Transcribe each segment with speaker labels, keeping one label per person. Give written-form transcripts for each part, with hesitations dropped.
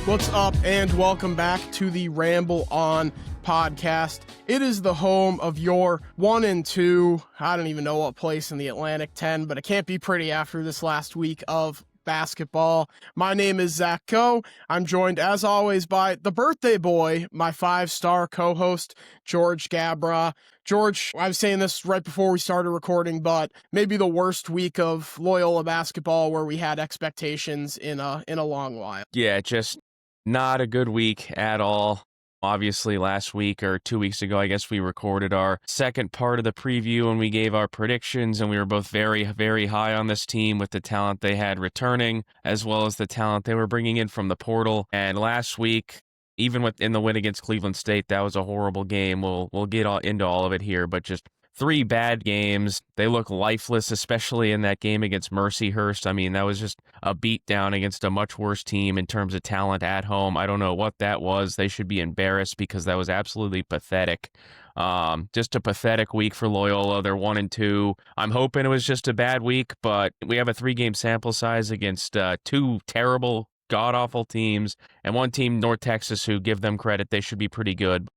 Speaker 1: What's up, and welcome back to the Ramble On Podcast. It is the home of your 1 and 2, I don't even know what place in the Atlantic 10, but it can't be pretty after this last week of basketball. My name is Zach Coe. I'm joined, as always, by the birthday boy, my 5-star co-host, George Gabra. George, I was saying this right before we started recording, but maybe the worst week of Loyola basketball where we had expectations in a long while.
Speaker 2: Yeah, just not a good week at all. Obviously, last week or 2 weeks ago, I guess we recorded our second part of the preview and we gave our predictions, and we were both very, very high on this team with the talent they had returning, as well as the talent they were bringing in from the portal. And last week, even in the win against Cleveland State, that was a horrible game. We'll get into all of it here, but just 3 bad games. They look lifeless, especially in that game against Mercyhurst. I mean, that was just a beatdown against a much worse team in terms of talent at home. I don't know what that was. They should be embarrassed because that was absolutely pathetic. Just a pathetic week for Loyola. They're 1 and 2. I'm hoping it was just a bad week, but we have a 3-game sample size against 2 terrible, god-awful teams, and one team, North Texas, who, give them credit, they should be pretty good.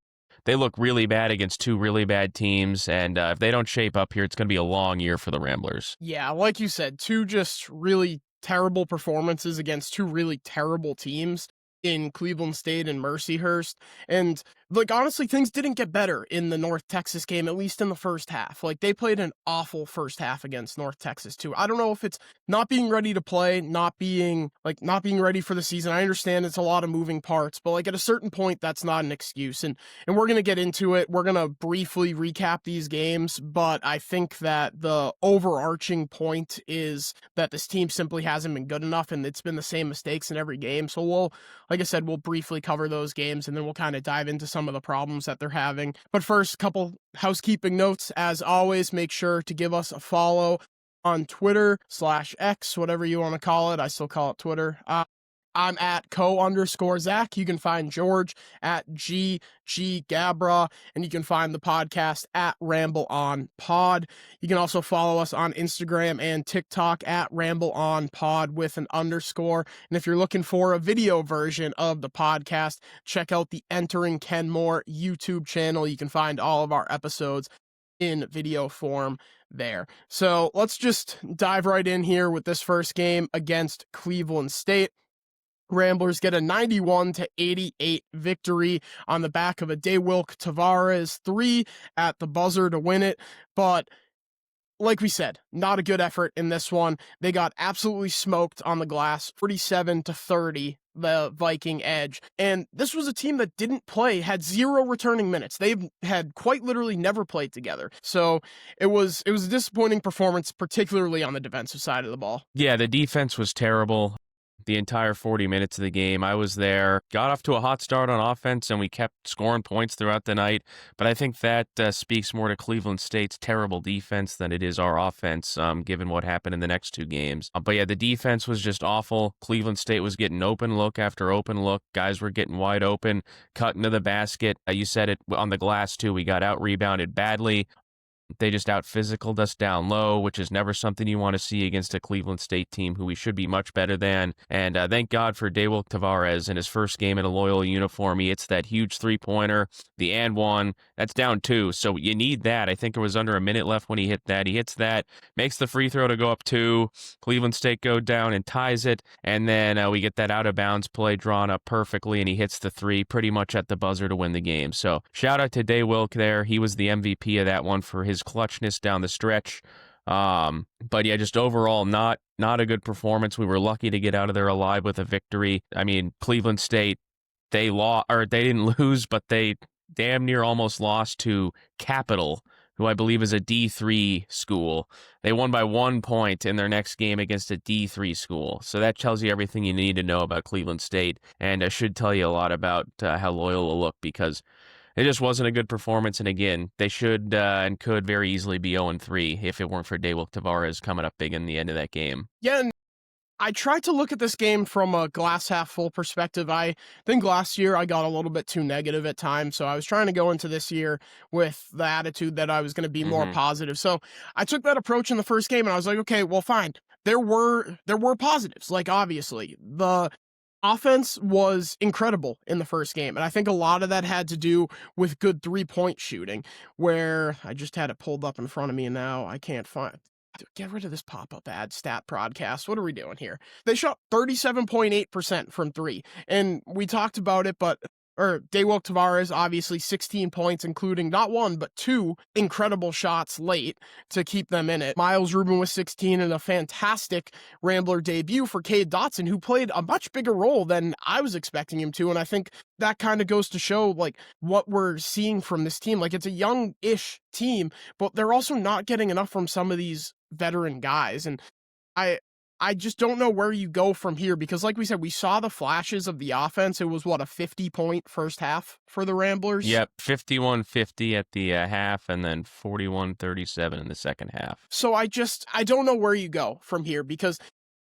Speaker 2: They look really bad against 2 really bad teams, and if they don't shape up here, it's going to be a long year for the Ramblers.
Speaker 1: Yeah, like you said, 2 just really terrible performances against 2 really terrible teams in Cleveland State and Mercyhurst. And, honestly, things didn't get better in the North Texas game, at least in the first half. They played an awful first half against North Texas, too. I don't know if it's not being ready to play, not being ready for the season. I understand it's a lot of moving parts, but, at a certain point, that's not an excuse. And we're going to get into it. We're going to briefly recap these games, but I think that the overarching point is that this team simply hasn't been good enough, and it's been the same mistakes in every game. So like I said, we'll briefly cover those games, and then we'll kind of dive into some of the problems that they're having. But first, a couple housekeeping notes. As always, make sure to give us a follow on Twitter/X, whatever you want to call it. I still call it Twitter. I'm at @co_Zach. You can find George at @GGGabra, and you can find the podcast at Ramble On Pod. You can also follow us on Instagram and TikTok at Ramble On Pod with an underscore. And if you're looking for a video version of the podcast, check out the Entering Kenmore YouTube channel. You can find all of our episodes in video form there. So let's just dive right in here with this first game against Cleveland State. Ramblers get a 91-88 victory on the back of a Daywilk Tavares 3 at the buzzer to win it. But like we said, not a good effort in this one. They got absolutely smoked on the glass, 47-30, the Viking Edge. And this was a team that didn't play, had 0 returning minutes. They've had quite literally never played together. So it was a disappointing performance, particularly on the defensive side of the ball.
Speaker 2: Yeah, the defense was terrible the entire 40 minutes of the game. I was there, got off to a hot start on offense, and we kept scoring points throughout the night. But I think that speaks more to Cleveland State's terrible defense than it is our offense, given what happened in the next 2 games. But yeah, the defense was just awful. Cleveland State was getting open look after open look. Guys were getting wide open, cutting to the basket. You said it on the glass, too. We got out-rebounded badly. They just out-physicaled us down low, which is never something you want to see against a Cleveland State team who we should be much better than. And thank God for Daywilk Tavares in his first game in a Loyola uniform. He hits that huge 3-pointer, the and one. That's down 2, so you need that. I think it was under a minute left when he hit that. He hits that, makes the free throw to go up 2. Cleveland State go down and ties it, and then we get that out-of-bounds play drawn up perfectly, and he hits the 3 pretty much at the buzzer to win the game. So shout out to Daywilk there. He was the MVP of that one for his clutchness down the stretch. But yeah, just overall not a good performance. We were lucky to get out of there alive with a victory. I mean, Cleveland State, they didn't lose, but they damn near almost lost to Capital, who I believe is a D3 school. They won by 1 point in their next game against a D3 school. So that tells you everything you need to know about Cleveland State, and it should tell you a lot about how Loyola looked, because it just wasn't a good performance, and again, they should and could very easily be 0-3 if it weren't for Daywilk Tavares coming up big in the end of that game.
Speaker 1: Yeah, and I tried to look at this game from a glass half full perspective. I think last year I got a little bit too negative at times, so I was trying to go into this year with the attitude that I was going to be more positive. So I took that approach in the first game, and I was like, okay, well, fine. There were positives, obviously. offense was incredible in the first game, and I think a lot of that had to do with good three-point shooting, where I just had it pulled up in front of me and now I can't find. Get rid of this pop-up ad stat broadcast. What are we doing here? They shot 37.8% from three, and we talked about it, but Daywalk Tavares, obviously 16 points, including not one, but two incredible shots late to keep them in it. Miles Rubin with 16 and a fantastic Rambler debut for Cade Dotson, who played a much bigger role than I was expecting him to. And I think that kind of goes to show like what we're seeing from this team. Like, it's a young-ish team, but they're also not getting enough from some of these veteran guys. And I just don't know where you go from here because, like we said, we saw the flashes of the offense. It was, what, a 50-point first half for the Ramblers?
Speaker 2: Yep, 51-50 at the half and then 41-37 in the second half.
Speaker 1: So I don't know where you go from here because,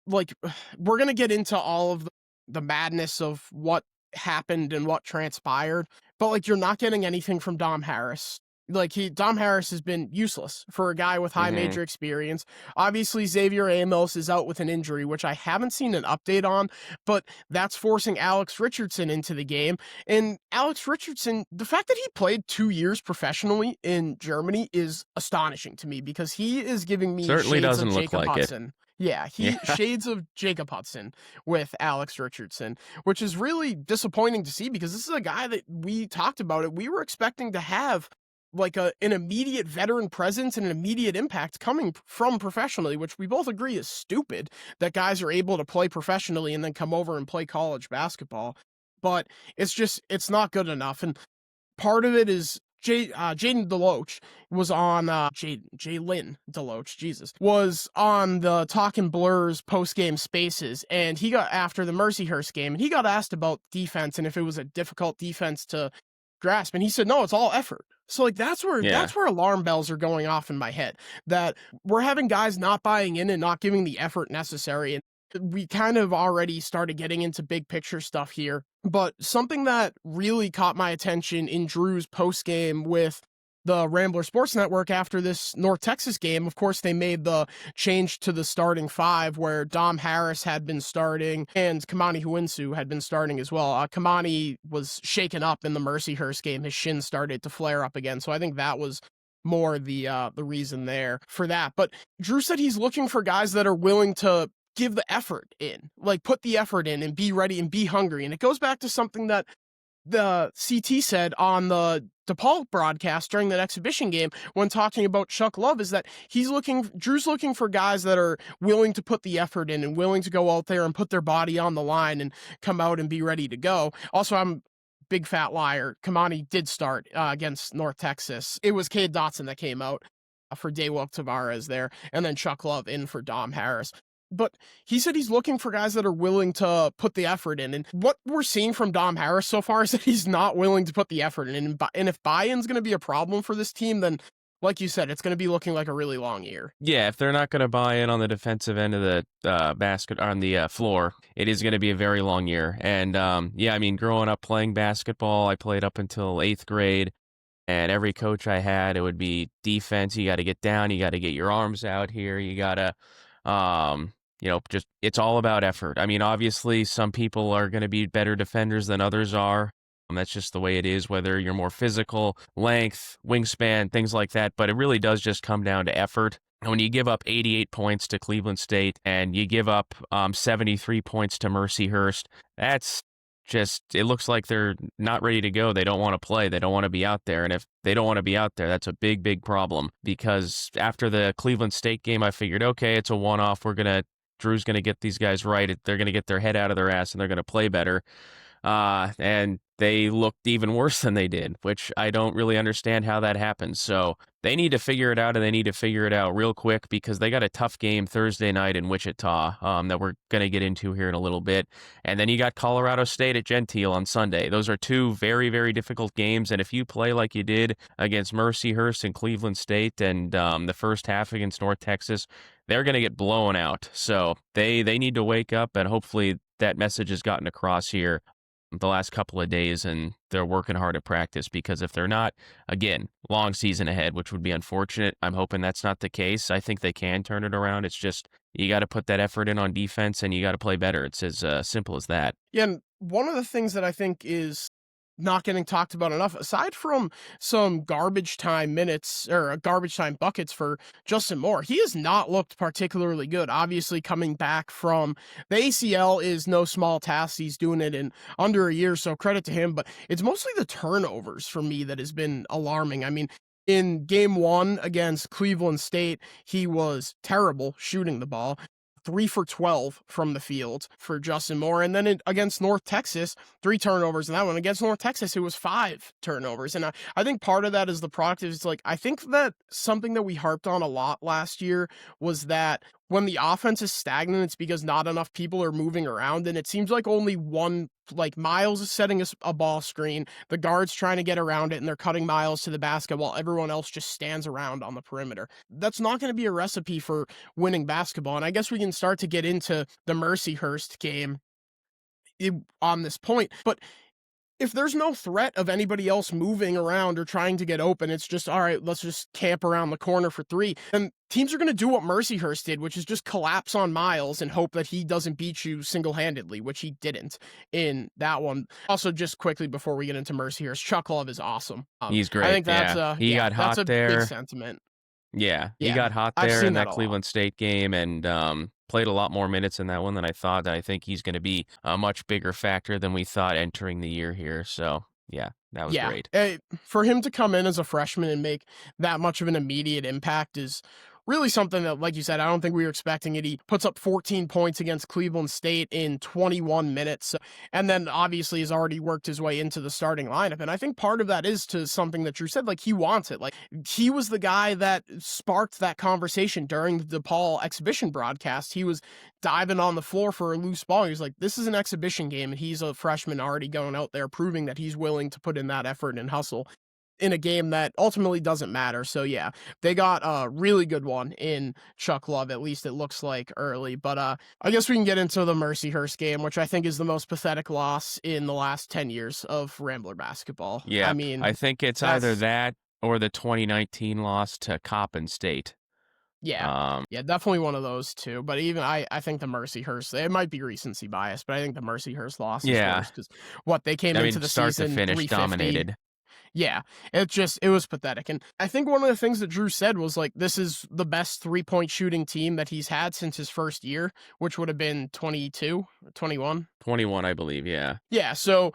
Speaker 1: like, we're going to get into all of the madness of what happened and what transpired, but, like, you're not getting anything from Dom Harris. Like, Dom Harris has been useless for a guy with high major experience. Obviously, Xavier Amos is out with an injury, which I haven't seen an update on, but that's forcing Alex Richardson into the game. And Alex Richardson, the fact that he played 2 years professionally in Germany is astonishing to me because he is giving me
Speaker 2: Certainly
Speaker 1: shades
Speaker 2: doesn't
Speaker 1: of
Speaker 2: look
Speaker 1: Jacob
Speaker 2: like it.
Speaker 1: Hudson. Yeah, shades of Jacob Hudson with Alex Richardson, which is really disappointing to see because this is a guy that we talked about it. We were expecting to have like an immediate veteran presence and an immediate impact coming from professionally, which we both agree is stupid that guys are able to play professionally and then come over and play college basketball. But it's not good enough. And part of it is Jaden Deloach was on Jalen Deloach, Jesus, was on the Talkin' Blurs post-game spaces, and he got after the Mercyhurst game, and he got asked about defense and if it was a difficult defense to grasp, and he said, no, it's all effort. So like that's where alarm bells are going off in my head, that we're having guys not buying in and not giving the effort necessary. And we kind of already started getting into big picture stuff here, but something that really caught my attention in Drew's post game with the Rambler Sports Network after this North Texas game, of course, they made the change to the starting five where Dom Harris had been starting and Kamani Huinsu had been starting as well. Kamani was shaken up in the Mercyhurst game. His shin started to flare up again. So I think that was more the reason there for that. But Drew said he's looking for guys that are willing to give the effort in, like put the effort in and be ready and be hungry. And it goes back to something that the CT said on the DePaul broadcast during that exhibition game when talking about Chuck Love, is that Drew's looking for guys that are willing to put the effort in and willing to go out there and put their body on the line and come out and be ready to go. Also, I'm big fat liar. Kamani did start against North Texas. It was Cade Dotson that came out for Daywalk Tavares there, and then Chuck Love in for Dom Harris. But he said he's looking for guys that are willing to put the effort in. And what we're seeing from Dom Harris so far is that he's not willing to put the effort in. And if buy-in's going to be a problem for this team, then, like you said, it's going to be looking like a really long year.
Speaker 2: Yeah, if they're not going to buy in on the defensive end of the basket on the floor, it is going to be a very long year. And yeah, I mean, growing up playing basketball, I played up until 8th grade. And every coach I had, it would be defense. You got to get down. You got to get your arms out here. You got to, just it's all about effort. I mean, obviously, some people are going to be better defenders than others are. That's just the way it is, whether you're more physical, length, wingspan, things like that. But it really does just come down to effort. And when you give up 88 points to Cleveland State and you give up 73 points to Mercyhurst, that's just, it looks like they're not ready to go. They don't want to play. They don't want to be out there. And if they don't want to be out there, that's a big, big problem. Because after the Cleveland State game, I figured, okay, it's a one-off. Drew's going to get these guys right. They're going to get their head out of their ass and they're going to play better. And they looked even worse than they did, which I don't really understand how that happens. So they need to figure it out, and they need to figure it out real quick because they got a tough game Thursday night in Wichita that we're going to get into here in a little bit. And then you got Colorado State at Gentile on Sunday. Those are two very, very difficult games. And if you play like you did against Mercyhurst and Cleveland State and the first half against North Texas, they're going to get blown out. So they need to wake up, and hopefully that message has gotten across here the last couple of days, and they're working hard at practice, because if they're not, again, long season ahead, which would be unfortunate. I'm hoping that's not the case. I think they can turn it around. It's just you got to put that effort in on defense and you got to play better. It's as simple as that.
Speaker 1: Yeah, and one of the things that I think is not getting talked about enough, aside from some garbage time minutes or garbage time buckets for Justin Moore, he has not looked particularly good. Obviously, coming back from the ACL is no small task. He's doing it in under a year, so credit to him. But it's mostly the turnovers for me that has been alarming. I mean, in game one against Cleveland State, he was terrible shooting the ball. 3 for 12 from the field for Justin Moore. And then against North Texas, 3 turnovers in that one. Against North Texas, it was 5 turnovers. And I think part of that is the product is like, I think that something that we harped on a lot last year was that when the offense is stagnant, it's because not enough people are moving around. And it seems like only one, like Miles is setting a ball screen, the guard's trying to get around it, and they're cutting Miles to the basket while everyone else just stands around on the perimeter. That's not going to be a recipe for winning basketball. And I guess we can start to get into the Mercyhurst game on this point. But if there's no threat of anybody else moving around or trying to get open, it's just, all right, let's just camp around the corner for 3. And teams are going to do what Mercyhurst did, which is just collapse on Miles and hope that he doesn't beat you single-handedly, which he didn't in that one. Also, just quickly before we get into Mercyhurst, Chuck Love is awesome.
Speaker 2: He's great.
Speaker 1: I think that's
Speaker 2: he got hot
Speaker 1: that's a
Speaker 2: there.
Speaker 1: big sentiment.
Speaker 2: Yeah, he
Speaker 1: Yeah,
Speaker 2: got hot
Speaker 1: I've
Speaker 2: there
Speaker 1: seen
Speaker 2: in
Speaker 1: that
Speaker 2: that
Speaker 1: a lot.
Speaker 2: Cleveland State game and played a lot more minutes in that one than I thought. I think he's going to be a much bigger factor than we thought entering the year here. So, yeah, that was
Speaker 1: Yeah,
Speaker 2: great.
Speaker 1: for him to come in as a freshman and make that much of an immediate impact is really something that, like you said, I don't think we were expecting it. He puts up 14 points against Cleveland State in 21 minutes, and then obviously has already worked his way into the starting lineup. And I think part of that is to something that Drew said, like he wants it. Like he was the guy that sparked that conversation during the DePaul exhibition broadcast. He was diving on the floor for a loose ball. He was like, this is an exhibition game, and he's a freshman already going out there proving that he's willing to put in that effort and hustle in a game that ultimately doesn't matter. So yeah, they got a really good one in Chuck Love, at least it looks like early. But I guess we can get into the Mercyhurst game, which I think is the most pathetic loss in the last 10 years of Rambler basketball.
Speaker 2: Yeah,
Speaker 1: I mean,
Speaker 2: I think it's either that or the 2019 loss to Coppin State.
Speaker 1: yeah, definitely one of those two. But even I think the Mercyhurst, it might be recency bias, but I think the Mercyhurst loss is worse because they came into the
Speaker 2: start
Speaker 1: season
Speaker 2: to finish
Speaker 1: 350.
Speaker 2: dominated.
Speaker 1: Yeah, it was pathetic. And I think one of the things that Drew said was like, this is the best 3-point shooting team that he's had since his first year, which would have been 22, 21.
Speaker 2: 21, I believe, yeah.
Speaker 1: Yeah, so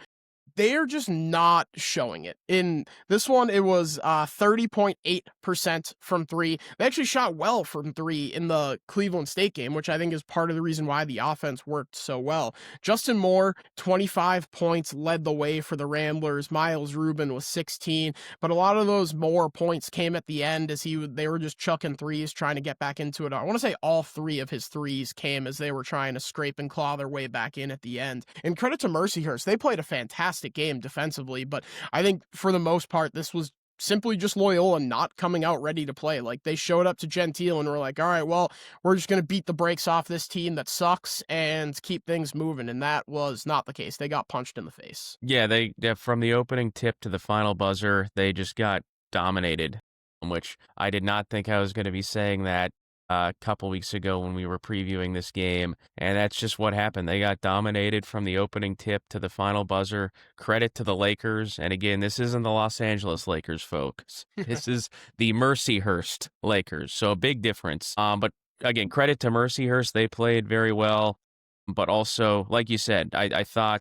Speaker 1: they are just not showing it. In this one, it was 30.8% from 3. They actually shot well from 3 in the Cleveland State game, which I think is part of the reason why the offense worked so well. Justin Moore, 25 points, led the way for the Ramblers. Miles Rubin was 16, but a lot of those more points came at the end as they were just chucking threes, trying to get back into it. I want to say all 3 of his threes came as they were trying to scrape and claw their way back in at the end. And credit to Mercyhurst, they played a fantastic game defensively, but I think for the most part, this was simply just Loyola not coming out ready to play. Like they showed up to Gentile and were like, all right, well, we're just going to beat the brakes off this team that sucks and keep things moving. And that was not the case. They got punched in the face.
Speaker 2: Yeah, they from the opening tip to the final buzzer, they just got dominated, which I did not think I was going to be saying that a couple weeks ago when we were previewing this game, and that's just what happened. They got dominated from the opening tip to the final buzzer. Credit to the Lakers, and again, this isn't the Los Angeles Lakers, folks. This is the Mercyhurst Lakers, so a big difference. But again, credit to Mercyhurst. They played very well, but also, like you said, I thought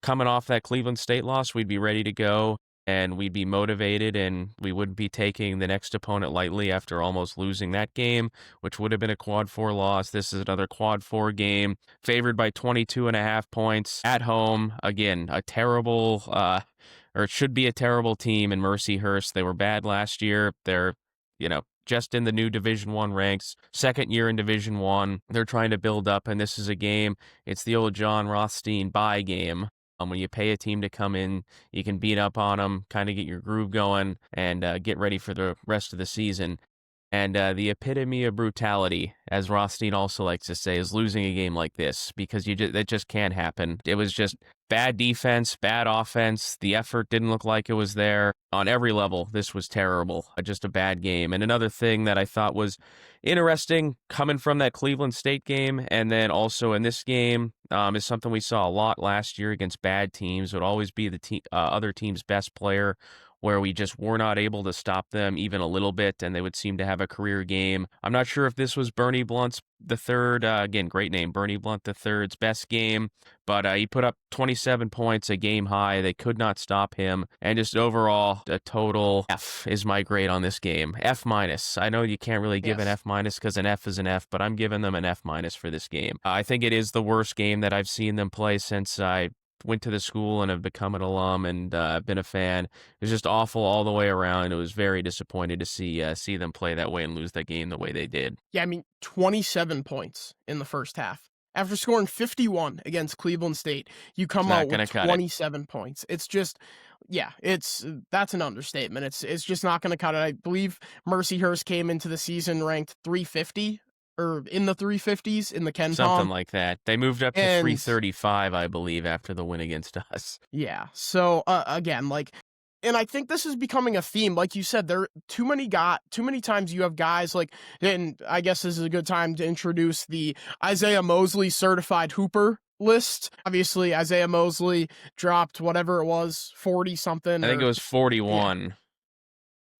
Speaker 2: coming off that Cleveland State loss, we'd be ready to go. And we'd be motivated and we wouldn't be taking the next opponent lightly after almost losing that game, which would have been a quad 4 loss. This is another quad 4 game, favored by 22.5 points at home. Again, a terrible, or it should be a terrible team in Mercyhurst. They were bad last year. They're, just in the new Division I ranks, second year in Division I. They're trying to build up, and this is a game. It's the old John Rothstein bye game. When you pay a team to come in, you can beat up on them, kind of get your groove going, and get ready for the rest of the season. And the epitome of brutality, as Rothstein also likes to say, is losing a game like this because that just can't happen. It was just bad defense, bad offense. The effort didn't look like it was there on every level. This was terrible. Just a bad game. And another thing that I thought was interesting coming from that Cleveland State game and then also in this game is something we saw a lot last year against bad teams. It would always be the other team's best player, where we just were not able to stop them even a little bit, and they would seem to have a career game. I'm not sure if this was Bernie Blunt's the third, again, great name, Bernie Blunt the third's best game, but he put up 27 points, a game high. They could not stop him, and just overall, a total F is my grade on this game. F minus. I know you can't really give an F minus because an F is an F, but I'm giving them an F minus for this game. I think it is the worst game that I've seen them play since I went to the school and have become an alum and been a fan. It was just awful all the way around. It was very disappointed to see them play that way and lose that game the way they did.
Speaker 1: Yeah, I mean, 27 points in the first half. After scoring 51 against Cleveland State, you come out with 27 points. It's just, that's an understatement. It's just not going to cut it. I believe Mercyhurst came into the season ranked 350 or in the 350s in the KenPom.
Speaker 2: Something like that. They moved up to 335, I believe, after the win against us.
Speaker 1: Yeah. So again, and I think this is becoming a theme. Like you said, there too many times you have guys and I guess this is a good time to introduce the Isaiah Mosley certified hooper list. Obviously, Isaiah Mosley dropped whatever it was, 40 something.
Speaker 2: I think it was 41.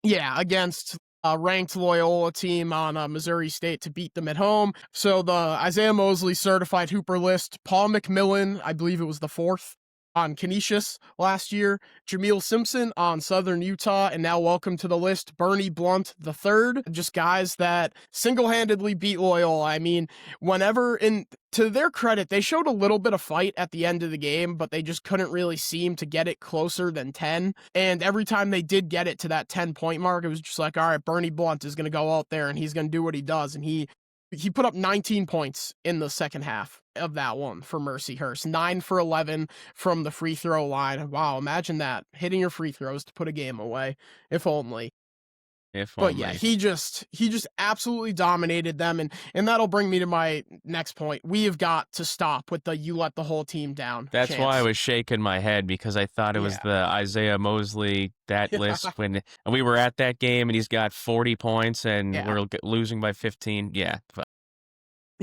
Speaker 1: Yeah, against ranked Loyola team on Missouri State to beat them at home. So the Isaiah Mosley certified hooper list, Paul McMillan, I believe it was the fourth on Canisius last year, Jameel Simpson on Southern Utah, and now welcome to the list, Bernie Blunt the third. Just guys that single-handedly beat Loyola. I mean, to their credit, they showed a little bit of fight at the end of the game, but they just couldn't really seem to get it closer than 10. And every time they did get it to that 10-point mark, it was just like, all right, Bernie Blunt is going to go out there and he's going to do what he does. And he put up 19 points in the second half of that one for Mercyhurst. 9 for 11 from the free throw line. Wow, imagine that. Hitting your free throws to put a game away. If only. But yeah, he just absolutely dominated them, and that'll bring me to my next point. We have got to stop with the "you let the whole team down"
Speaker 2: That's
Speaker 1: chance.
Speaker 2: why I was shaking my head, because I thought it was the Isaiah Mosley list when we were at that game, and he's got 40 points, and we're losing by 15.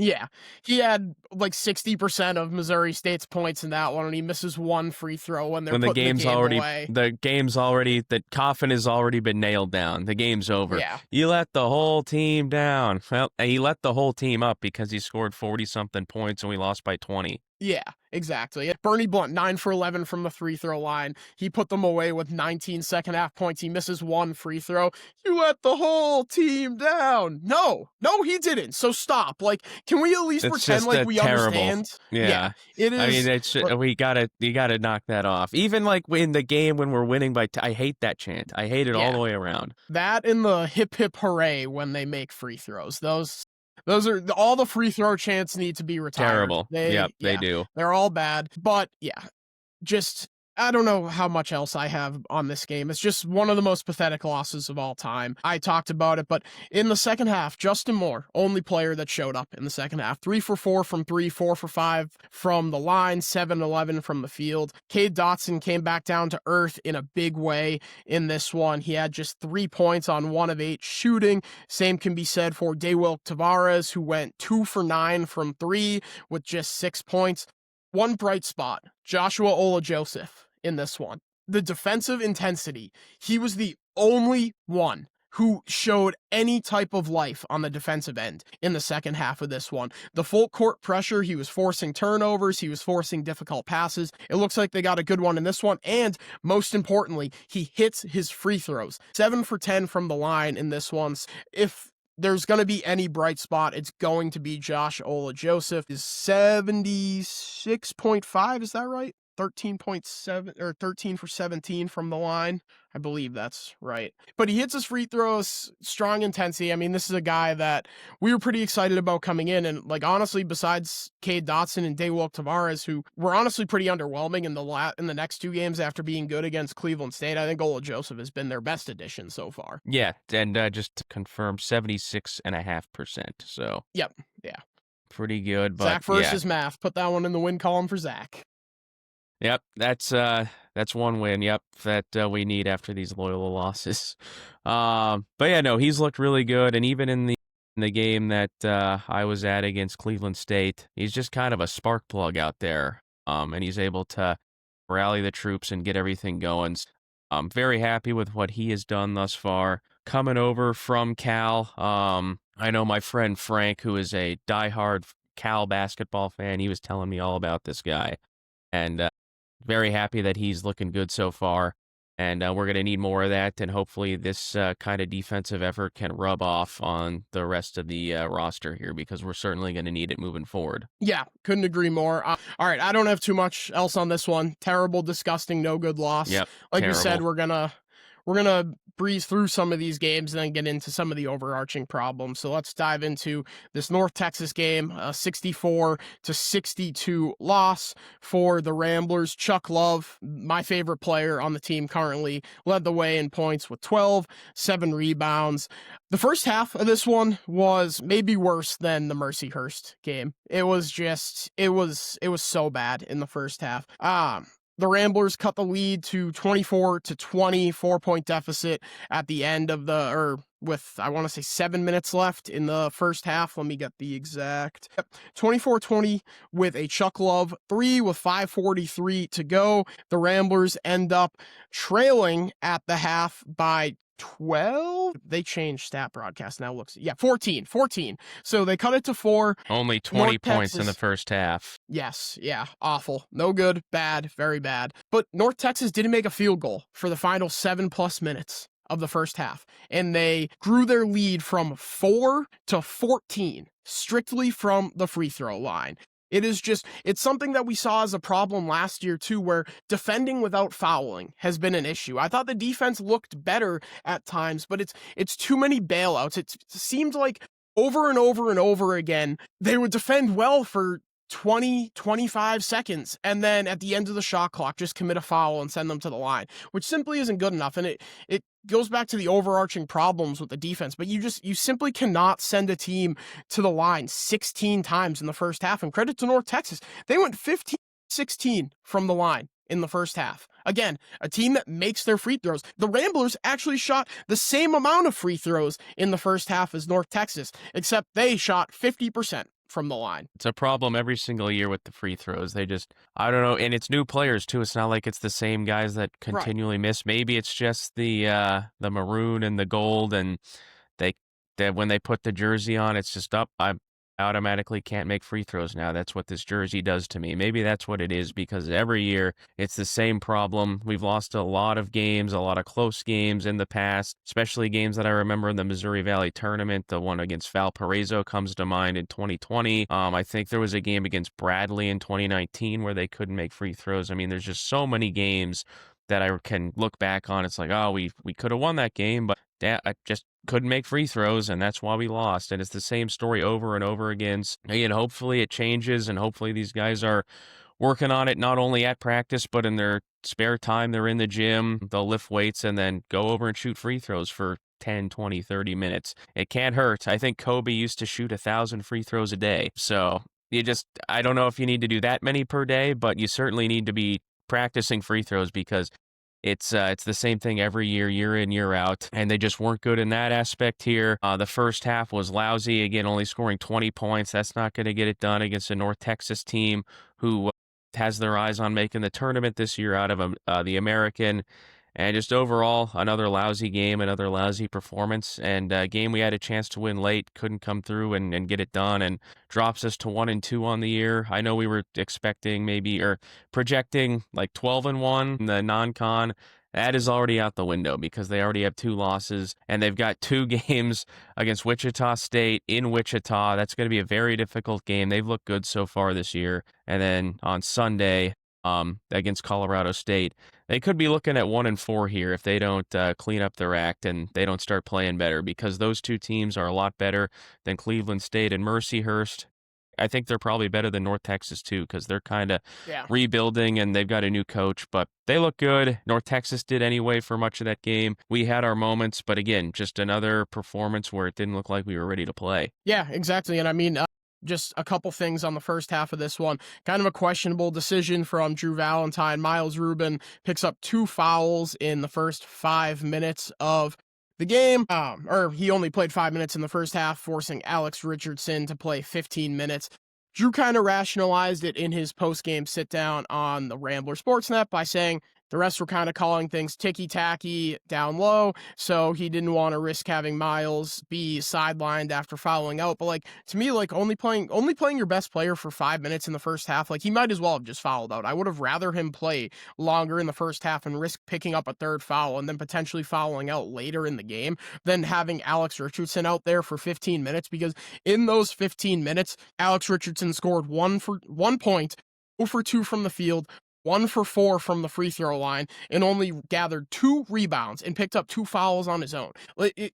Speaker 1: Yeah, he had 60% of Missouri State's points in that one, and he misses one free throw when the game's away.
Speaker 2: The coffin has already been nailed down. The game's over.
Speaker 1: Yeah.
Speaker 2: You let the whole team down. Well, he let the whole team up because he scored 40-something points and we lost by 20.
Speaker 1: Yeah, exactly. Bernie Blunt, 9 for 11 from the free throw line. He put them away with 19 second half points. He misses one free throw. You let the whole team down. No, he didn't. So stop. Can we at least pretend like we understand?
Speaker 2: Yeah,
Speaker 1: it is.
Speaker 2: I mean, you gotta knock that off. Even in the game when we're winning by, I hate that chant. I hate it all the way around.
Speaker 1: That and the hip hip hooray when they make free throws. Those are all the free throw chants need to be retired.
Speaker 2: Terrible. They do.
Speaker 1: They're all bad. But I don't know how much else I have on this game. It's just one of the most pathetic losses of all time. I talked about it, but in the second half, Justin Moore, only player that showed up in the second half. 3 for 4 from 3, 4 for 5 from the line, 7-11 from the field. Cade Dotson came back down to earth in a big way in this one. He had just 3 points on 1 of 8 shooting. Same can be said for Daywilk Tavares, who went 2 for 9 from 3 with just 6 points. One bright spot, Joshua Ola-Joseph. In this one, the defensive intensity, he was the only one who showed any type of life on the defensive end in the second half of this one. The full court pressure, he was forcing turnovers, he was forcing difficult passes. It looks like they got a good one in this one, and most importantly, he hits his free throws. 7 for 10 from the line in this one. If there's going to be any bright spot, it's going to be Josh Ola-Joseph. Is 76.5, is that right? 13.7 or 13 for 17 from the line. I believe that's right. But he hits his free throws, strong intensity. I mean, this is a guy that we were pretty excited about coming in. And like, honestly, besides Cade Dotson and Daywalk Tavares, who were honestly pretty underwhelming in the next two games after being good against Cleveland State, I think Ola Joseph has been their best addition so far.
Speaker 2: Yeah, and just to confirm, 76.5%. So
Speaker 1: Yep. Yeah.
Speaker 2: pretty good. But
Speaker 1: Zach versus math. Put that one in the win column for Zach.
Speaker 2: Yep, that's one win. Yep, that we need after these Loyola losses. But yeah, no, he's looked really good, and even in the game that I was at against Cleveland State, he's just kind of a spark plug out there. And he's able to rally the troops and get everything going. I'm very happy with what he has done thus far. Coming over from Cal, I know my friend Frank, who is a diehard Cal basketball fan, he was telling me all about this guy, and very happy that he's looking good so far, and we're going to need more of that, and hopefully this kind of defensive effort can rub off on the rest of the roster here, because we're certainly going to need it moving forward.
Speaker 1: Yeah, couldn't agree more. All right, I don't have too much else on this one. Terrible, disgusting, no good loss.
Speaker 2: Yep,
Speaker 1: like
Speaker 2: terrible.
Speaker 1: we said, we're gonna breeze through some of these games and then get into some of the overarching problems. So let's dive into this North Texas game, a 64-62 loss for the Ramblers. Chuck Love, my favorite player on the team currently, led the way in points with 12, 7 rebounds. The first half of this one was maybe worse than the Mercyhurst game. It was so bad in the first half. The Ramblers cut the lead to 24-20, 4-point deficit at the end of with, I want to say, 7 minutes left in the first half. Let me get the exact. 24-20 with a Chuck Love 3 with 5:43 to go. The Ramblers end up trailing at the half by 12. They changed stat broadcast now. 14. So they cut it to 4.
Speaker 2: Only 20
Speaker 1: North
Speaker 2: points
Speaker 1: Texas,
Speaker 2: in the first half.
Speaker 1: Yes, yeah, awful. No good, bad, very bad. But North Texas didn't make a field goal for the final 7+ minutes of the first half, and they grew their lead from 4 to 14 strictly from the free throw line. It's something that we saw as a problem last year too, where defending without fouling has been an issue. I thought the defense looked better at times, but it's too many bailouts. It seemed like over and over and over again, they would defend well for 20, 25 seconds, and then at the end of the shot clock, just commit a foul and send them to the line, which simply isn't good enough. And it goes back to the overarching problems with the defense, but you simply cannot send a team to the line 16 times in the first half. And credit to North Texas, they went 15-16 from the line in the first half. Again, a team that makes their free throws. The Ramblers actually shot the same amount of free throws in the first half as North Texas, except they shot 50% from the line.
Speaker 2: It's a problem every single year with the free throws. They just, I don't know, and it's new players too. It's not like it's the same guys that continually miss. Maybe it's just the maroon and the gold, and they when they put the jersey on, it's just up. I automatically can't make free throws now. That's what this jersey does to me. Maybe that's what it is, because every year it's the same problem. We've lost a lot of games, a lot of close games in the past, especially games that I remember in the Missouri Valley tournament. The one against Valparaiso comes to mind in 2020. I think there was a game against Bradley in 2019 where they couldn't make free throws. I mean, there's just so many games that I can look back on. It's like, oh, we could have won that game, but I just couldn't make free throws, and that's why we lost. And it's the same story over and over again. Again, hopefully it changes, and hopefully these guys are working on it not only at practice, but in their spare time. They're in the gym, they'll lift weights, and then go over and shoot free throws for 10, 20, 30 minutes. It can't hurt. I think Kobe used to shoot 1,000 free throws a day. So I don't know if you need to do that many per day, but you certainly need to be practicing free throws, because it's the same thing every year in, year out, and they just weren't good in that aspect here. The first half was lousy, again, only scoring 20 points. That's not going to get it done against a North Texas team who has their eyes on making the tournament this year out of the American. And just overall, another lousy game, another lousy performance, and a game we had a chance to win late, couldn't come through and get it done, and drops us to 1-2 on the year. I know we were expecting projecting like 12-1 in the non-con. That is already out the window, because they already have 2 losses, and they've got 2 games against Wichita State in Wichita. That's going to be a very difficult game. They've looked good so far this year. And then on Sunday, against Colorado State. They could be looking at 1-4 here if they don't clean up their act and they don't start playing better, because those two teams are a lot better than Cleveland State and Mercyhurst. I think they're probably better than North Texas too, because they're kind of
Speaker 1: Yeah.
Speaker 2: rebuilding and they've got a new coach, but they look good. North Texas did anyway for much of that game. We had our moments, but again, just another performance where it didn't look like we were ready to play.
Speaker 1: Yeah, exactly. And I mean, just a couple things on the first half of this one. Kind of a questionable decision from Drew Valentine. Miles Rubin picks up 2 fouls in the first 5 minutes of the game. Or he only played 5 minutes in the first half, forcing Alex Richardson to play 15 minutes. Drew kind of rationalized it in his post-game sit-down on the Rambler Sportsnet by saying the rest were kind of calling things ticky-tacky down low, so he didn't want to risk having Miles be sidelined after fouling out. But, like, to me, like, only playing your best player for 5 minutes in the first half, like, he might as well have just fouled out. I would have rather him play longer in the first half and risk picking up a third foul and then potentially fouling out later in the game than having Alex Richardson out there for 15 minutes, because in those 15 minutes, Alex Richardson scored 1 point, 0 for 2 from the field, 1 for 4 from the free throw line, and only gathered 2 rebounds and picked up 2 fouls on his own.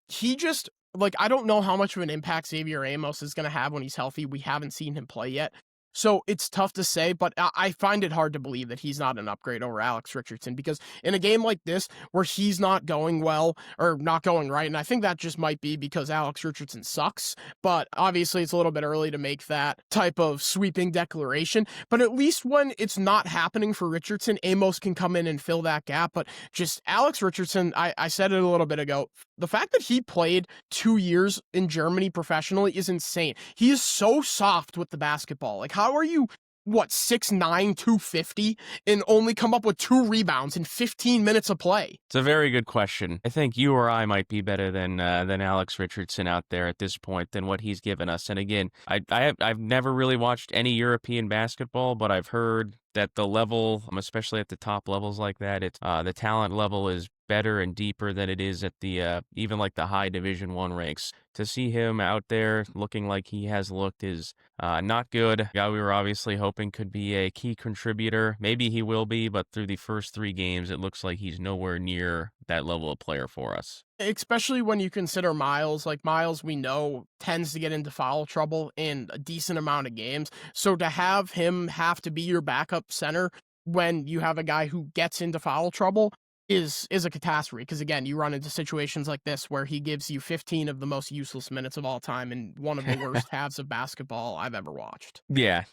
Speaker 1: He just, like, I don't know how much of an impact Xavier Amos is going to have when he's healthy. We haven't seen him play yet, so it's tough to say, but I find it hard to believe that he's not an upgrade over Alex Richardson, because in a game like this where he's not going well or not going right, and I think that just might be because Alex Richardson sucks, but obviously it's a little bit early to make that type of sweeping declaration, but at least when it's not happening for Richardson, Amos can come in and fill that gap. But just Alex Richardson, I said it a little bit ago, the fact that he played 2 years in Germany professionally is insane. He is so soft with the basketball. Like, how are you, 6'9", 250, and only come up with 2 rebounds in 15 minutes of play?
Speaker 2: It's a very good question. I think you or I might be better than Alex Richardson out there at this point than what he's given us. And again, I've never really watched any European basketball, but I've heard that the level, especially at the top levels like that, it's the talent level is better and deeper than it is at the even like the high Division I ranks. To see him out there looking like he has looked is not good. Guy we were obviously hoping could be a key contributor. Maybe he will be, but through the first 3 games, it looks like he's nowhere near that level of player for us.
Speaker 1: Especially when you consider Miles. Like, Miles, we know, tends to get into foul trouble in a decent amount of games. So to have him have to be your backup center when you have a guy who gets into foul trouble is a catastrophe, because again, you run into situations like this where he gives you 15 of the most useless minutes of all time in one of the worst halves of basketball I've ever watched.
Speaker 2: Yeah,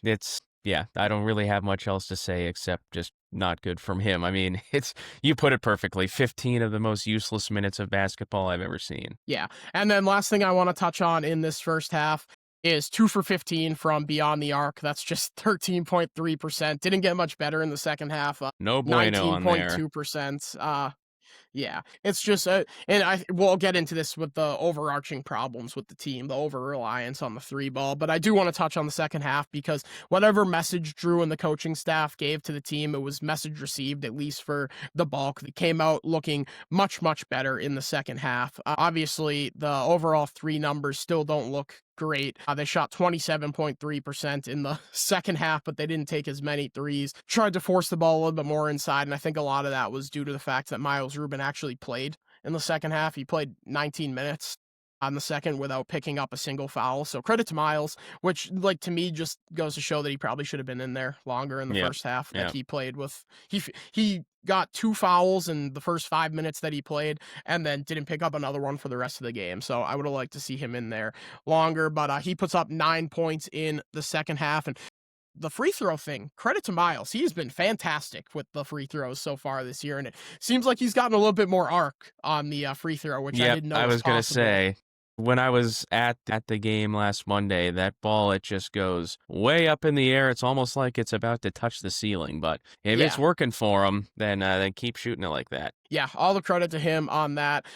Speaker 2: I don't really have much else to say except just not good from him. I mean, you put it perfectly. 15 of the most useless minutes of basketball I've ever seen.
Speaker 1: Yeah. And then last thing I want to touch on in this first half is 2 for 15 from beyond the arc. That's just 13.3%. Didn't get much better in the second half.
Speaker 2: No bueno on there.
Speaker 1: 19.2%. Yeah, it's just, and we'll get into this with the overarching problems with the team, the over-reliance on the 3 ball, but I do want to touch on the second half, because whatever message Drew and the coaching staff gave to the team, it was message received, at least for the bulk. They came out looking much, much better in the second half. Obviously, the overall 3 numbers still don't look great. They shot 27.3% in the second half, but they didn't take as many threes. Tried to force the ball a little bit more inside, and I think a lot of that was due to the fact that Miles Rubin actually played in the second half. He played 19 minutes on the second without picking up a single foul. So credit to Miles, which, like, to me just goes to show that he probably should have been in there longer in the first half that he played with. He got 2 fouls in the first 5 minutes that he played, and then didn't pick up another one for the rest of the game. So I would have liked to see him in there longer, but he puts up 9 points in the second half. And the free throw thing, credit to Miles. He's been fantastic with the free throws so far this year, and it seems like he's gotten a little bit more arc on the free throw, which I didn't know
Speaker 2: I was
Speaker 1: going to
Speaker 2: say, when I was at the game last Monday, that ball, it just goes way up in the air. It's almost like it's about to touch the ceiling. But if it's working for him, then keep shooting it like that.
Speaker 1: Yeah, all the credit to him on that.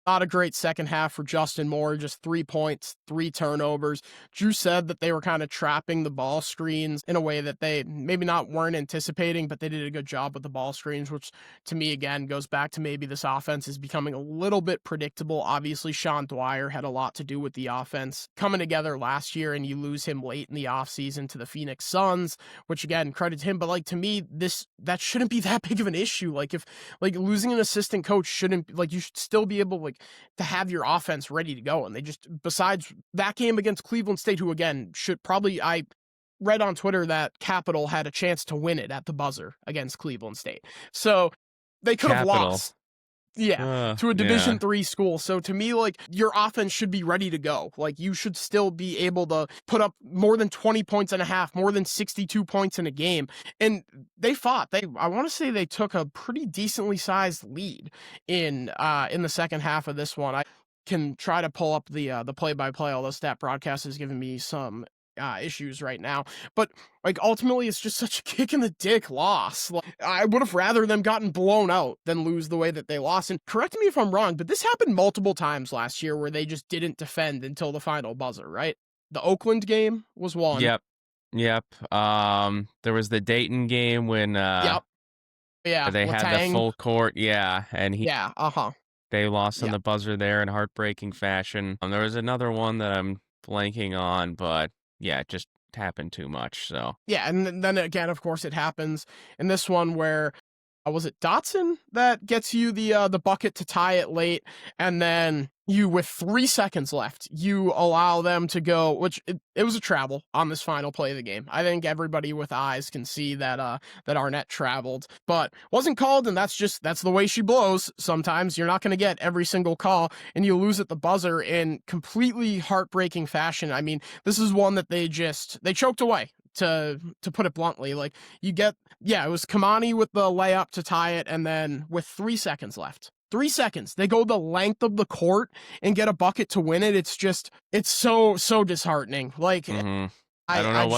Speaker 1: Not a great second half for Justin Moore, just 3 points, 3 turnovers. Drew said that they were kind of trapping the ball screens in a way that they maybe not weren't anticipating, but they did a good job with the ball screens, which to me, again, goes back to maybe this offense is becoming a little bit predictable. Obviously, Sean Dwyer had a lot to do with the offense coming together last year, and you lose him late in the offseason to the Phoenix Suns, which again, credit to him. But like to me, that shouldn't be that big of an issue. Like if like losing an assistant coach shouldn't like you should still be able like to have your offense ready to go. And they just, besides that game against Cleveland State, who again should probably, I read on Twitter that Capital had a chance to win it at the buzzer against Cleveland State. So they could have
Speaker 2: Capital.
Speaker 1: lost. Yeah, to a Division III school. So to me, like, your offense should be ready to go. Like, you should still be able to put up more than 20 points and a half, more than 62 points in a game. And they fought. I want to say they took a pretty decently sized lead in the second half of this one. I can try to pull up the play-by-play, although Stat Broadcast is giving me some issues right now. But like ultimately it's just such a kick in the dick loss. Like, I would have rather them gotten blown out than lose the way that they lost. And correct me if I'm wrong, but this happened multiple times last year where they just didn't defend until the final buzzer, right? The Oakland game was one.
Speaker 2: Yep. There was the Dayton game when
Speaker 1: Yep. Yeah.
Speaker 2: they had
Speaker 1: Letang.
Speaker 2: the full court, and
Speaker 1: Yeah,
Speaker 2: they lost on
Speaker 1: Yep.
Speaker 2: the buzzer there in heartbreaking fashion. There was another one that I'm blanking on, but yeah, it just happened too much. So
Speaker 1: Yeah, and then again, of course, it happens in this one where was it Dotson that gets you the bucket to tie it late, and then you, with 3 seconds left, you allow them to go, which it was a travel on this final play of the game. I think everybody with eyes can see that that Arnett traveled, but wasn't called, and that's the way she blows. Sometimes you're not going to get every single call, and you lose at the buzzer in completely heartbreaking fashion. I mean, this is one that they choked away. To put it bluntly, like it was Kamani with the layup to tie it, and then with 3 seconds left, 3 seconds, they go the length of the court and get a bucket to win it. It's so disheartening. Like
Speaker 2: I don't know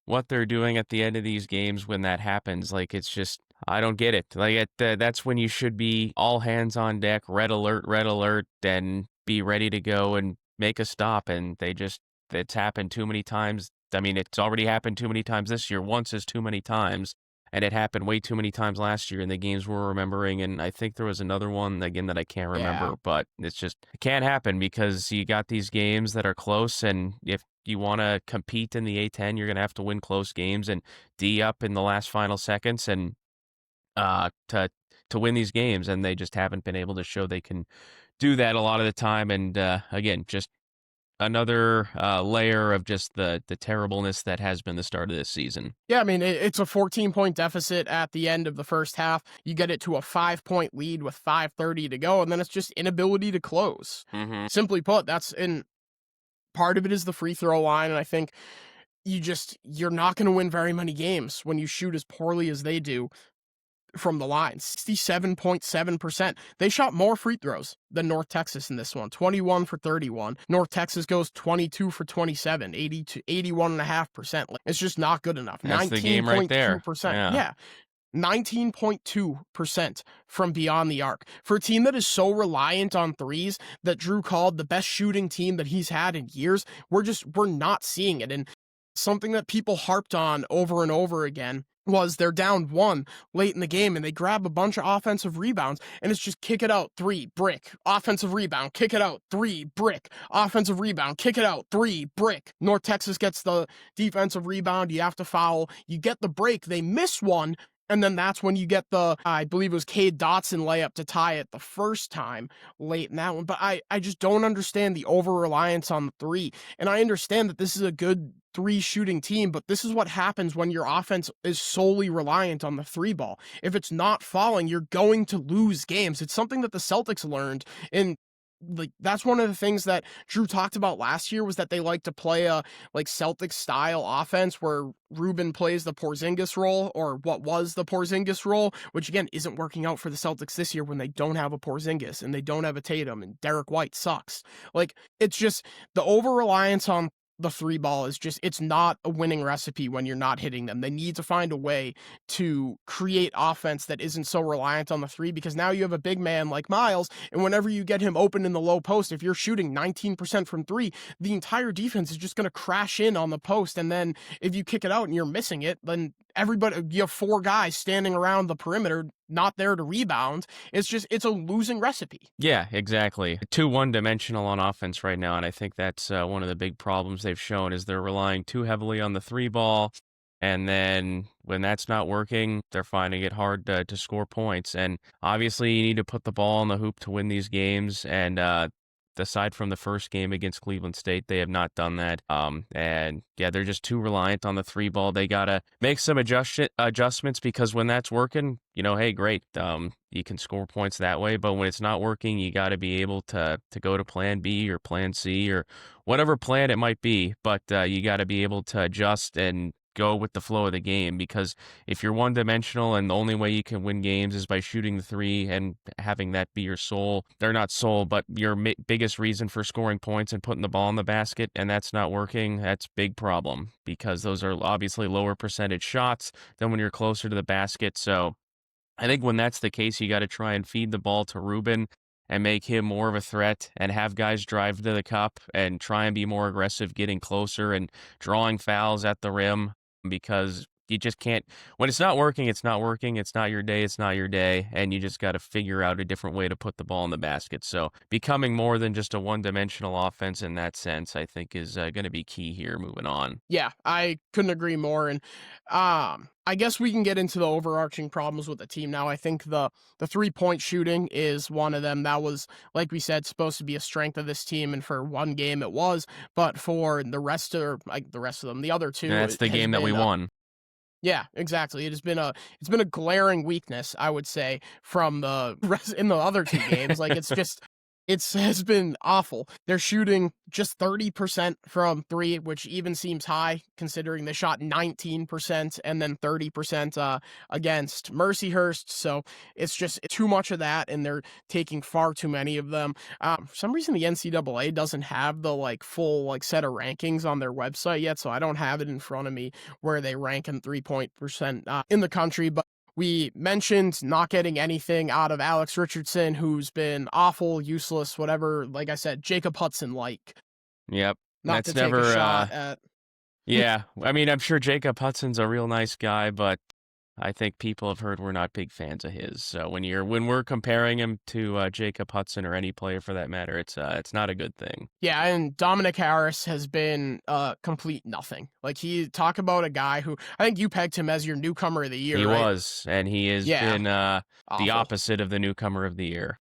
Speaker 1: what
Speaker 2: they're doing at the end of these games when that happens. Like it's just I don't get it. Like that's when you should be all hands on deck, red alert, and be ready to go and make a stop. And it's happened too many times. I mean, it's already happened too many times this year. Once is too many times, and it happened way too many times last year in the games we're remembering. And I think there was another one, again, that I can't remember, but it can't happen because you got these games that are close, and if you want to compete in the A-10, you're going to have to win close games and D up in the last final seconds and to win these games, and they just haven't been able to show they can do that a lot of the time. And again, just another layer of just the terribleness that has been the start of this season.
Speaker 1: Yeah, I mean, it's a 14-point deficit at the end of the first half. You get it to a 5-point lead with 5:30 to go, and then it's just inability to close. Simply put, part of it is the free throw line, and I think you're not going to win very many games when you shoot as poorly as they do from the line. 67.7%. They shot more free throws than North Texas in this one. 21 for 31. North Texas goes 22 for 27, 81.5%. It's just not good enough.
Speaker 2: That's the game right there.
Speaker 1: Yeah. 19.2% from beyond the arc. For a team that is so reliant on threes, that Drew called the best shooting team that he's had in years, we're not seeing it. And something that people harped on over and over again was they're down 1 late in the game, and they grab a bunch of offensive rebounds, and it's just kick it out, 3, brick, offensive rebound, kick it out, 3, brick, offensive rebound, kick it out, 3, brick. North Texas gets the defensive rebound, you have to foul, you get the break, they miss one, and then that's when you get I believe it was Cade Dotson layup to tie it the first time late in that one. But I just don't understand the over-reliance on the 3. And I understand that this is a good 3 shooting team, but this is what happens when your offense is solely reliant on the 3 ball. If it's not falling, you're going to lose games. It's something that the Celtics learned in. Like, that's one of the things that Drew talked about last year, was that they like to play a Celtics style offense where Ruben plays the Porzingis role, or what was the Porzingis role, which again isn't working out for the Celtics this year when they don't have a Porzingis and they don't have a Tatum, and Derek White sucks. Like, it's just the over reliance on the three ball is just, it's not a winning recipe when you're not hitting them. They need to find a way to create offense that isn't so reliant on the three, because now you have a big man like Miles, and whenever you get him open in the low post, if you're shooting 19% from three, the entire defense is just going to crash in on the post. And then if you kick it out and you're missing it, then everybody, you have four guys standing around the perimeter, not there to rebound. It's a losing recipe.
Speaker 2: Yeah, exactly. Too one-dimensional on offense right now, and I think that's one of the big problems they've shown is they're relying too heavily on the three ball, and then when that's not working, they're finding it hard to score points. And obviously, you need to put the ball in the hoop to win these games, and aside from the first game against Cleveland State, they have not done that. And yeah, they're just too reliant on the three ball. They gotta make some adjustments, because when that's working, hey, great, you can score points that way. But when it's not working, you got to be able to go to Plan B or Plan C or whatever plan it might be. But you got to be able to adjust and go with the flow of the game, because if you're one-dimensional and the only way you can win games is by shooting the three and having that be your sole, they're not sole, but your biggest reason for scoring points and putting the ball in the basket, and that's not working, that's a big problem, because those are obviously lower percentage shots than when you're closer to the basket. So I think when that's the case, you got to try and feed the ball to Ruben and make him more of a threat and have guys drive to the cup and try and be more aggressive, getting closer and drawing fouls at the rim, because you just can't, when it's not working, it's not working. It's not your day. It's not your day. And you just got to figure out a different way to put the ball in the basket. So becoming more than just a one-dimensional offense in that sense, I think is going to be key here moving on.
Speaker 1: Yeah, I couldn't agree more. And I guess we can get into the overarching problems with the team now. I think the 3-point shooting is one of them. That was, like we said, supposed to be a strength of this team, and for one game it was, but for the rest of them, the other two,
Speaker 2: That's the game that we won.
Speaker 1: Yeah, exactly. It's been a glaring weakness, I would say, from the rest in the other two games. Like, it has been awful. They're shooting just 30% from three, which even seems high considering they shot 19% and then 30% against Mercyhurst. So it's just too much of that, and they're taking far too many of them. For some reason, the NCAA doesn't have the full set of rankings on their website yet, so I don't have it in front of me where they rank in 3-point percent in the country. But we mentioned not getting anything out of Alex Richardson, who's been awful, useless, whatever. Like I said, Jacob Hudson-like.
Speaker 2: Yep.
Speaker 1: Not
Speaker 2: That's
Speaker 1: to take
Speaker 2: never,
Speaker 1: a shot at.
Speaker 2: Yeah. I mean, I'm sure Jacob Hudson's a real nice guy, but I think people have heard we're not big fans of his. So when we're comparing him to Jacob Hudson or any player for that matter, it's not a good thing.
Speaker 1: Yeah, and Dominic Harris has been complete nothing. He talk about a guy who I think you pegged him as your newcomer of the year.
Speaker 2: He
Speaker 1: right?
Speaker 2: was, and he has been the opposite of the newcomer of the year.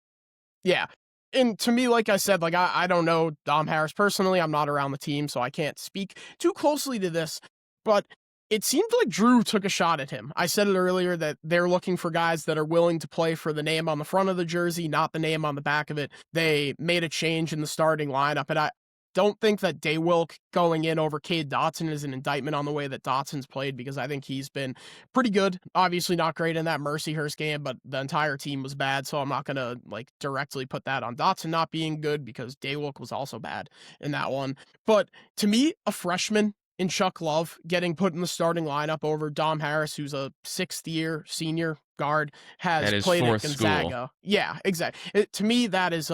Speaker 1: Yeah. And to me, like I said, I don't know Dom Harris personally. I'm not around the team, so I can't speak too closely to this. But it seemed like Drew took a shot at him. I said it earlier that they're looking for guys that are willing to play for the name on the front of the jersey, not the name on the back of it. They made a change in the starting lineup, and I don't think that Daywilk going in over Cade Dotson is an indictment on the way that Dotson's played, because I think he's been pretty good. Obviously not great in that Mercyhurst game, but the entire team was bad, so I'm not going to directly put that on Dotson not being good, because Daywilk was also bad in that one. But to me, a freshman in Chuck Love getting put in the starting lineup over Dom Harris, who's a 6th-year senior guard, has played at Gonzaga.
Speaker 2: School.
Speaker 1: Yeah, exactly. To me, that is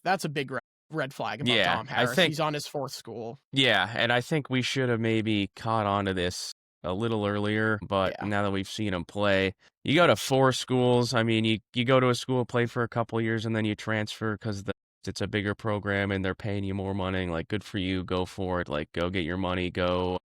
Speaker 1: that's a big red flag about Dom Harris. He's on his 4th school.
Speaker 2: Yeah, and I think we should have maybe caught on to this a little earlier, but now that we've seen him play, you go to 4 schools. I mean, you go to a school, play for a couple years, and then you transfer because it's a bigger program and they're paying you more money. Good for you. Go for it. Go get your money. Go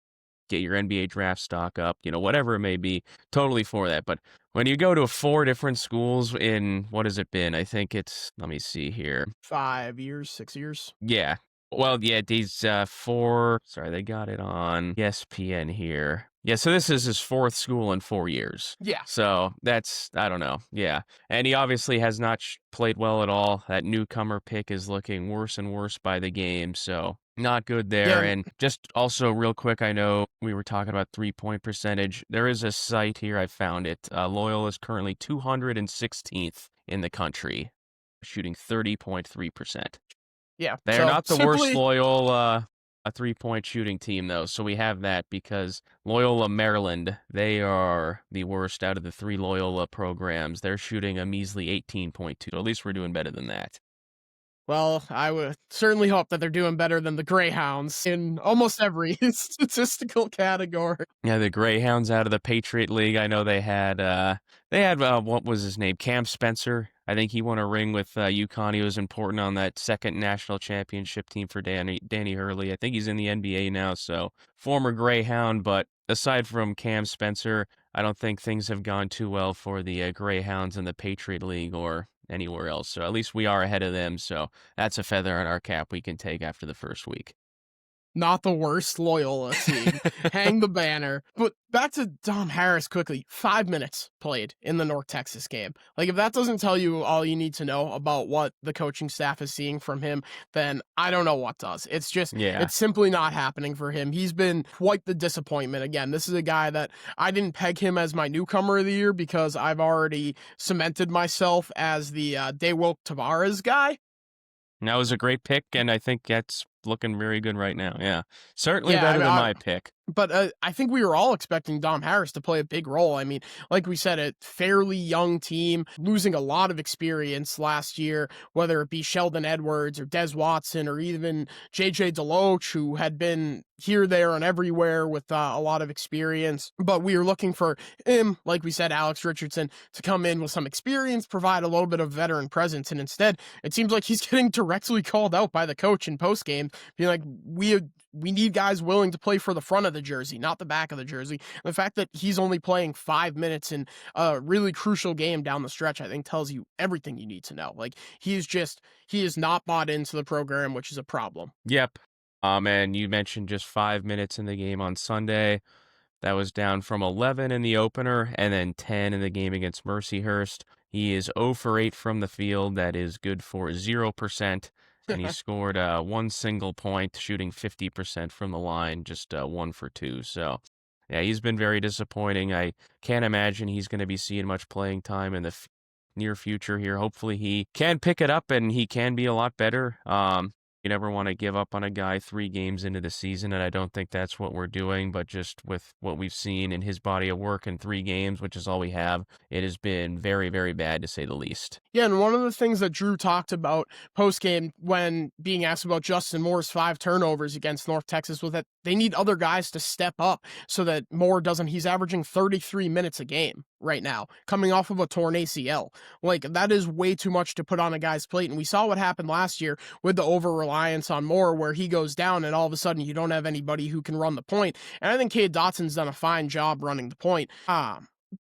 Speaker 2: get your NBA draft stock up, whatever it may be. Totally for that. But when you go to 4 different schools in, what has it been? I think it's, let me see here.
Speaker 1: 5 years, 6 years.
Speaker 2: Yeah. Well, yeah, these 4, sorry, they got it on ESPN here. Yeah, so this is his 4th school in 4 years.
Speaker 1: Yeah.
Speaker 2: So that's, I don't know. Yeah. And he obviously has not played well at all. That newcomer pick is looking worse and worse by the game. So not good there.
Speaker 1: Yeah.
Speaker 2: And just also real quick, I know we were talking about 3-point percentage. There is a site here, I found it. Loyola is currently 216th in the country, shooting 30.3%.
Speaker 1: Yeah.
Speaker 2: They're not the worst Loyola a three-point shooting team, though, so we have that because Loyola, Maryland, they are the worst out of the three Loyola programs. They're shooting a measly 18.2. At least we're doing better than that.
Speaker 1: Well, I would certainly hope that they're doing better than the Greyhounds in almost every statistical category.
Speaker 2: Yeah, the Greyhounds out of the Patriot League. I know they had what was his name? Cam Spencer. I think he won a ring with UConn. He was important on that second national championship team for Danny Hurley. I think he's in the NBA now, so former Greyhound. But aside from Cam Spencer, I don't think things have gone too well for the Greyhounds in the Patriot League or anywhere else. So at least we are ahead of them. So that's a feather in our cap we can take after the first week.
Speaker 1: Not the worst Loyola team. Hang the banner. But back to Dom Harris quickly. 5 minutes played in the North Texas game. Like, if that doesn't tell you all you need to know about what the coaching staff is seeing from him, then I don't know what does. It's just, It's simply not happening for him. He's been quite the disappointment. Again, this is a guy that I didn't peg him as my newcomer of the year because I've already cemented myself as the Daywilk Tavares guy.
Speaker 2: And that was a great pick, and I think that's looking very good right now. Yeah, certainly better than my pick.
Speaker 1: But I think we were all expecting Dom Harris to play a big role. I mean, like we said, a fairly young team, losing a lot of experience last year, whether it be Sheldon Edwards or Des Watson or even J.J. Deloach, who had been here, there, and everywhere with a lot of experience. But we were looking for him, like we said, Alex Richardson, to come in with some experience, provide a little bit of veteran presence. And instead, it seems like he's getting directly called out by the coach in postgame, being like, we need guys willing to play for the front of the jersey, not the back of the jersey. And the fact that he's only playing 5 minutes in a really crucial game down the stretch, I think tells you everything you need to know. Like, he is not bought into the program, which is a problem.
Speaker 2: Yep. And you mentioned just 5 minutes in the game on Sunday. That was down from 11 in the opener and then 10 in the game against Mercyhurst. He is 0 for 8 from the field. That is good for 0%. And he scored one single point, shooting 50% from the line, just 1 for 2. So, yeah, he's been very disappointing. I can't imagine he's going to be seeing much playing time in the near future here. Hopefully he can pick it up and he can be a lot better. You never want to give up on a guy 3 games into the season, and I don't think that's what we're doing, but just with what we've seen in his body of work in 3 games, which is all we have, it has been very, very bad to say the least.
Speaker 1: Yeah, and one of the things that Drew talked about post-game when being asked about Justin Moore's 5 turnovers against North Texas was that they need other guys to step up so that Moore doesn't. He's averaging 33 minutes a game right now, coming off of a torn ACL. Like, that is way too much to put on a guy's plate, and we saw what happened last year with the over-reliance on Moore, where he goes down and all of a sudden you don't have anybody who can run the point. And I think Cade Dotson's done a fine job running the point.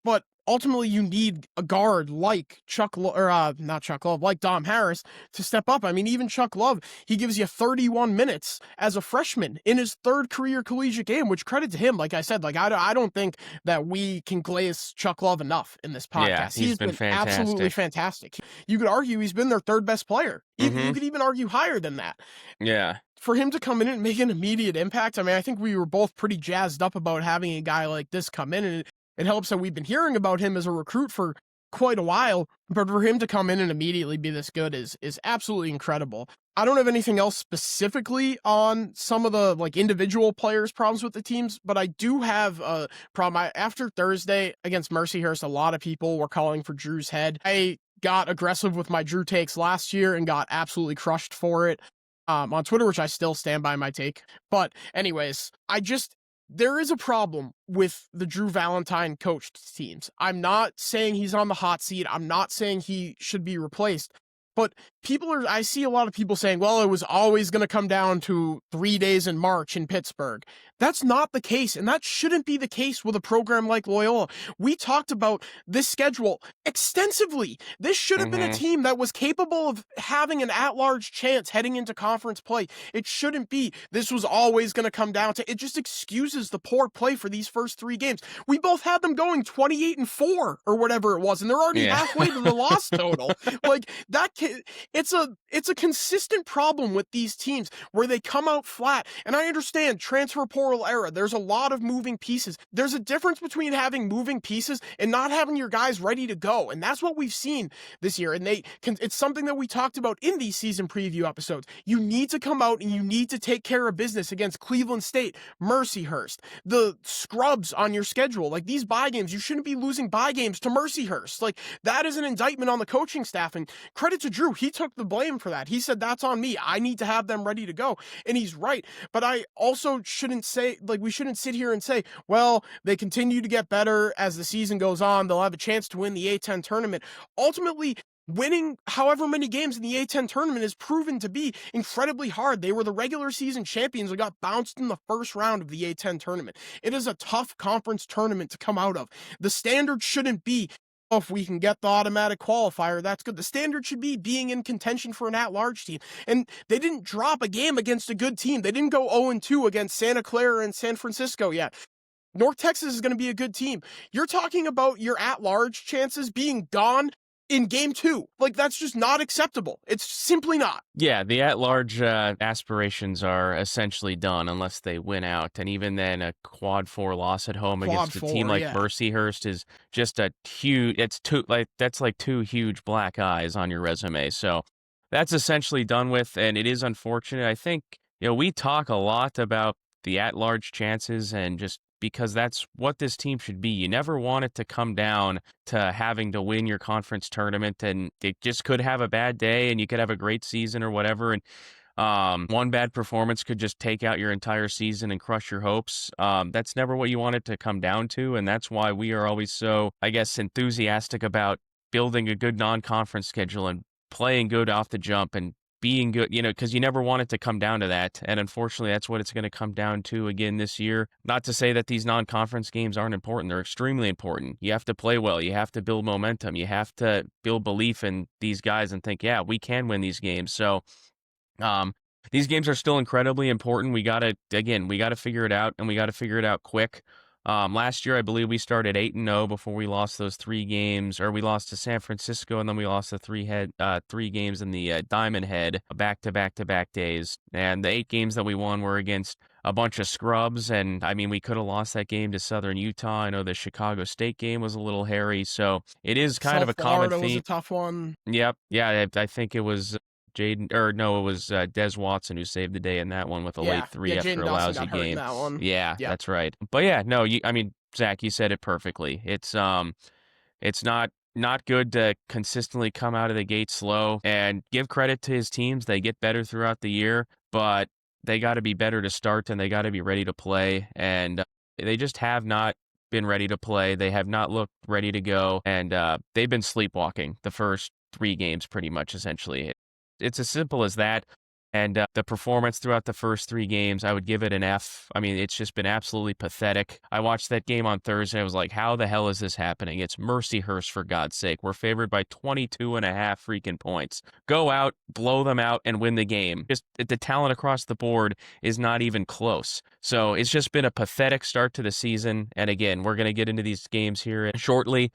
Speaker 1: But ultimately, you need a guard like like Dom Harris to step up. I mean, even Chuck Love, he gives you 31 minutes as a freshman in his 3rd career collegiate game, which, credit to him. Like I said, I don't think that we can glaze Chuck Love enough in this podcast.
Speaker 2: Yeah, he's been fantastic.
Speaker 1: Absolutely fantastic. You could argue he's been their 3rd best player. You could even argue higher than that.
Speaker 2: Yeah.
Speaker 1: For him to come in and make an immediate impact, I mean, I think we were both pretty jazzed up about having a guy like this come in, and it helps that we've been hearing about him as a recruit for quite a while, but for him to come in and immediately be this good is absolutely incredible. I don't have anything else specifically on some of the individual players' problems with the teams, but I do have a problem. After Thursday against Mercyhurst, a lot of people were calling for Drew's head. I got aggressive with my Drew takes last year and got absolutely crushed for it on Twitter, which I still stand by my take. But anyways, there is a problem with the Drew Valentine coached teams. I'm not saying he's on the hot seat. I'm not saying he should be replaced. But I see a lot of people saying, well, it was always going to come down to 3 days in March in Pittsburgh. That's not the case, and that shouldn't be the case with a program like Loyola. We talked about this schedule extensively. This should have been a team that was capable of having an at-large chance heading into conference play. It shouldn't be. This was always going to come down to. It just excuses the poor play for these first 3 games. We both had them going 28-4 or whatever it was, and they're already halfway to the loss total. it's a consistent problem with these teams where they come out flat. And I understand transfer portal era. There's a lot of moving pieces. There's a difference between having moving pieces and not having your guys ready to go. And that's what we've seen this year. And it's something that we talked about in these season preview episodes. You need to come out and you need to take care of business against Cleveland State, Mercyhurst, the scrubs on your schedule. Like, these bye games, you shouldn't be losing bye games to Mercyhurst. Like, that is an indictment on the coaching staff. And credit to Drew, he took the blame for that. He said, that's on me. I need to have them ready to go. And he's right. But I also shouldn't say, like, we shouldn't sit here and say, well, they continue to get better as the season goes on. They'll have a chance to win the A10 tournament. Ultimately, winning however many games in the A10 tournament is proven to be incredibly hard. They were the regular season champions and got bounced in the first round of the A10 tournament. It is a tough conference tournament to come out of. The standard shouldn't be, if we can get the automatic qualifier, that's good. The standard should be being in contention for an at-large team. And they didn't drop a game against a good team. They didn't go 0-2 against Santa Clara and San Francisco yet. North Texas is going to be a good team. You're talking about your at-large chances being gone in game 2. Like, that's just not acceptable. It's simply not.
Speaker 2: Yeah, the at-large aspirations are essentially done unless they win out. And even then, a quad 4 loss at home against a team like Mercyhurst is just a huge, that's like 2 huge black eyes on your resume. So that's essentially done with, and it is unfortunate. I think, we talk a lot about the at-large chances, and just because that's what this team should be. You never want it to come down to having to win your conference tournament, and it just could have a bad day and you could have a great season or whatever. And one bad performance could just take out your entire season and crush your hopes. That's never what you want it to come down to. And that's why we are always so, I guess, enthusiastic about building a good non-conference schedule and playing good off the jump and being good, because you never want it to come down to that. And unfortunately, that's what it's going to come down to again this year. Not to say that these non-conference games aren't important. They're extremely important. You have to play well. You have to build momentum. You have to build belief in these guys and think, yeah, we can win these games. So these games are still incredibly important. We got to figure it out, and we got to figure it out quick. Last year, I believe we started 8-0 before we lost those 3 games, or we lost to San Francisco, and then we lost the 3 games in the Diamond Head back-to-back days. And the 8 games that we won were against a bunch of scrubs, and I mean, we could have lost that game to Southern Utah. I know the Chicago State game was a little hairy, so it is kind
Speaker 1: South
Speaker 2: of a common
Speaker 1: Florida
Speaker 2: theme.
Speaker 1: Was a tough one.
Speaker 2: Yep, yeah, I think it was it was Des Watson who saved the day in that one with a late 3 after a lousy game.
Speaker 1: That one.
Speaker 2: Yeah, that's right. But yeah, no, Zach, you said it perfectly. It's not good to consistently come out of the gate slow, and give credit to his teams. They get better throughout the year, but they got to be better to start, and they got to be ready to play. And they just have not been ready to play. They have not looked ready to go, and they've been sleepwalking the first 3 games pretty much, essentially. It's as simple as that. And the performance throughout the first 3 games, I would give it an F. I mean, it's just been absolutely pathetic. I watched that game on Thursday. I was like, how the hell is this happening? It's Mercyhurst, for God's sake. We're favored by 22.5 freaking points. Go out, blow them out, and win the game. Just the talent across the board is not even close. So it's just been a pathetic start to the season. And again, we're going to get into these games here shortly.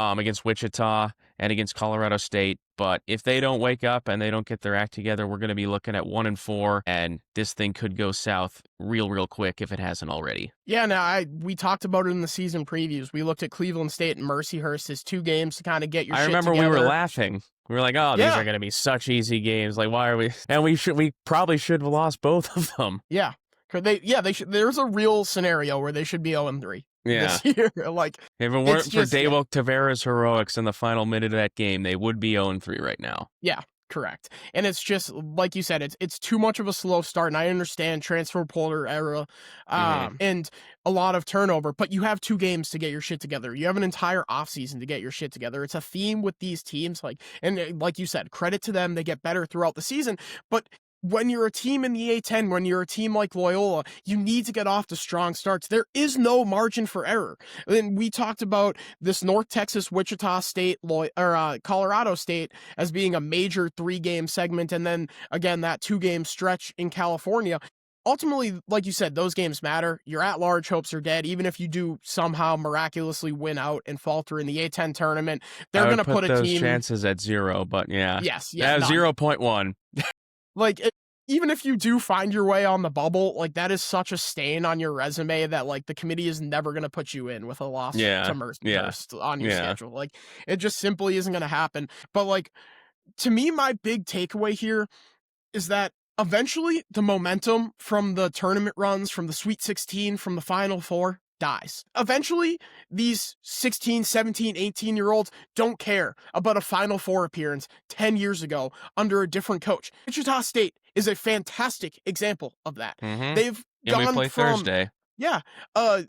Speaker 2: Against Wichita and against Colorado State. But if they don't wake up and they don't get their act together, we're going to be looking at 1-4, and this thing could go south real quick if it hasn't already.
Speaker 1: Yeah, we talked about it in the season previews. We looked at Cleveland State and Mercyhurst as 2 games to kind of get your shit together.
Speaker 2: I remember we were laughing. We were like, oh, these are going to be such easy games. Like, why are we? And we probably should have lost both of them.
Speaker 1: Yeah. They should. There's a real scenario where they should be 0-3.
Speaker 2: Yeah.
Speaker 1: This year. Like,
Speaker 2: if it weren't for Daewoo Tavera's heroics in the final minute of that game, they would be 0-3 right now.
Speaker 1: Yeah, correct. And it's just, like you said, it's too much of a slow start, and I understand transfer portal era and a lot of turnover, but you have 2 games to get your shit together. You have an entire offseason to get your shit together. It's a theme with these teams, and like you said, credit to them, they get better throughout the season, but when you're a team in the A10, when you're a team like Loyola, you need to get off to strong starts. There is no margin for error. And we talked about this North Texas, Wichita State, Colorado State as being a major 3-game segment, and then again that 2-game stretch in California. ultimately, like you said, those games matter. Your at-large hopes are dead. Even if you do somehow miraculously win out and falter in the A10 tournament, they're
Speaker 2: I
Speaker 1: going
Speaker 2: would
Speaker 1: to
Speaker 2: put
Speaker 1: put a
Speaker 2: those
Speaker 1: team.
Speaker 2: chances at 0, but yeah.
Speaker 1: Yes, yeah,
Speaker 2: Yeah,
Speaker 1: none.
Speaker 2: 0.1.
Speaker 1: Like, even if you do find your way on the bubble, like, that is such a stain on your resume that, like, the committee is never going to put you in with a loss to
Speaker 2: Yeah. Yeah.
Speaker 1: Mercyhurst on your
Speaker 2: Yeah.
Speaker 1: schedule. Like, it just simply isn't going to happen. But, like, to me, my big takeaway here is that eventually the momentum from the tournament runs, from the Sweet 16, from the Final Four dies. Eventually, these 16, 17, 18-year-olds don't care about a Final Four appearance 10 years ago under a different coach. Wichita State is a fantastic example of that.
Speaker 2: Mhm.
Speaker 1: They've
Speaker 2: And we
Speaker 1: gone
Speaker 2: play
Speaker 1: from
Speaker 2: Thursday.
Speaker 1: yeah,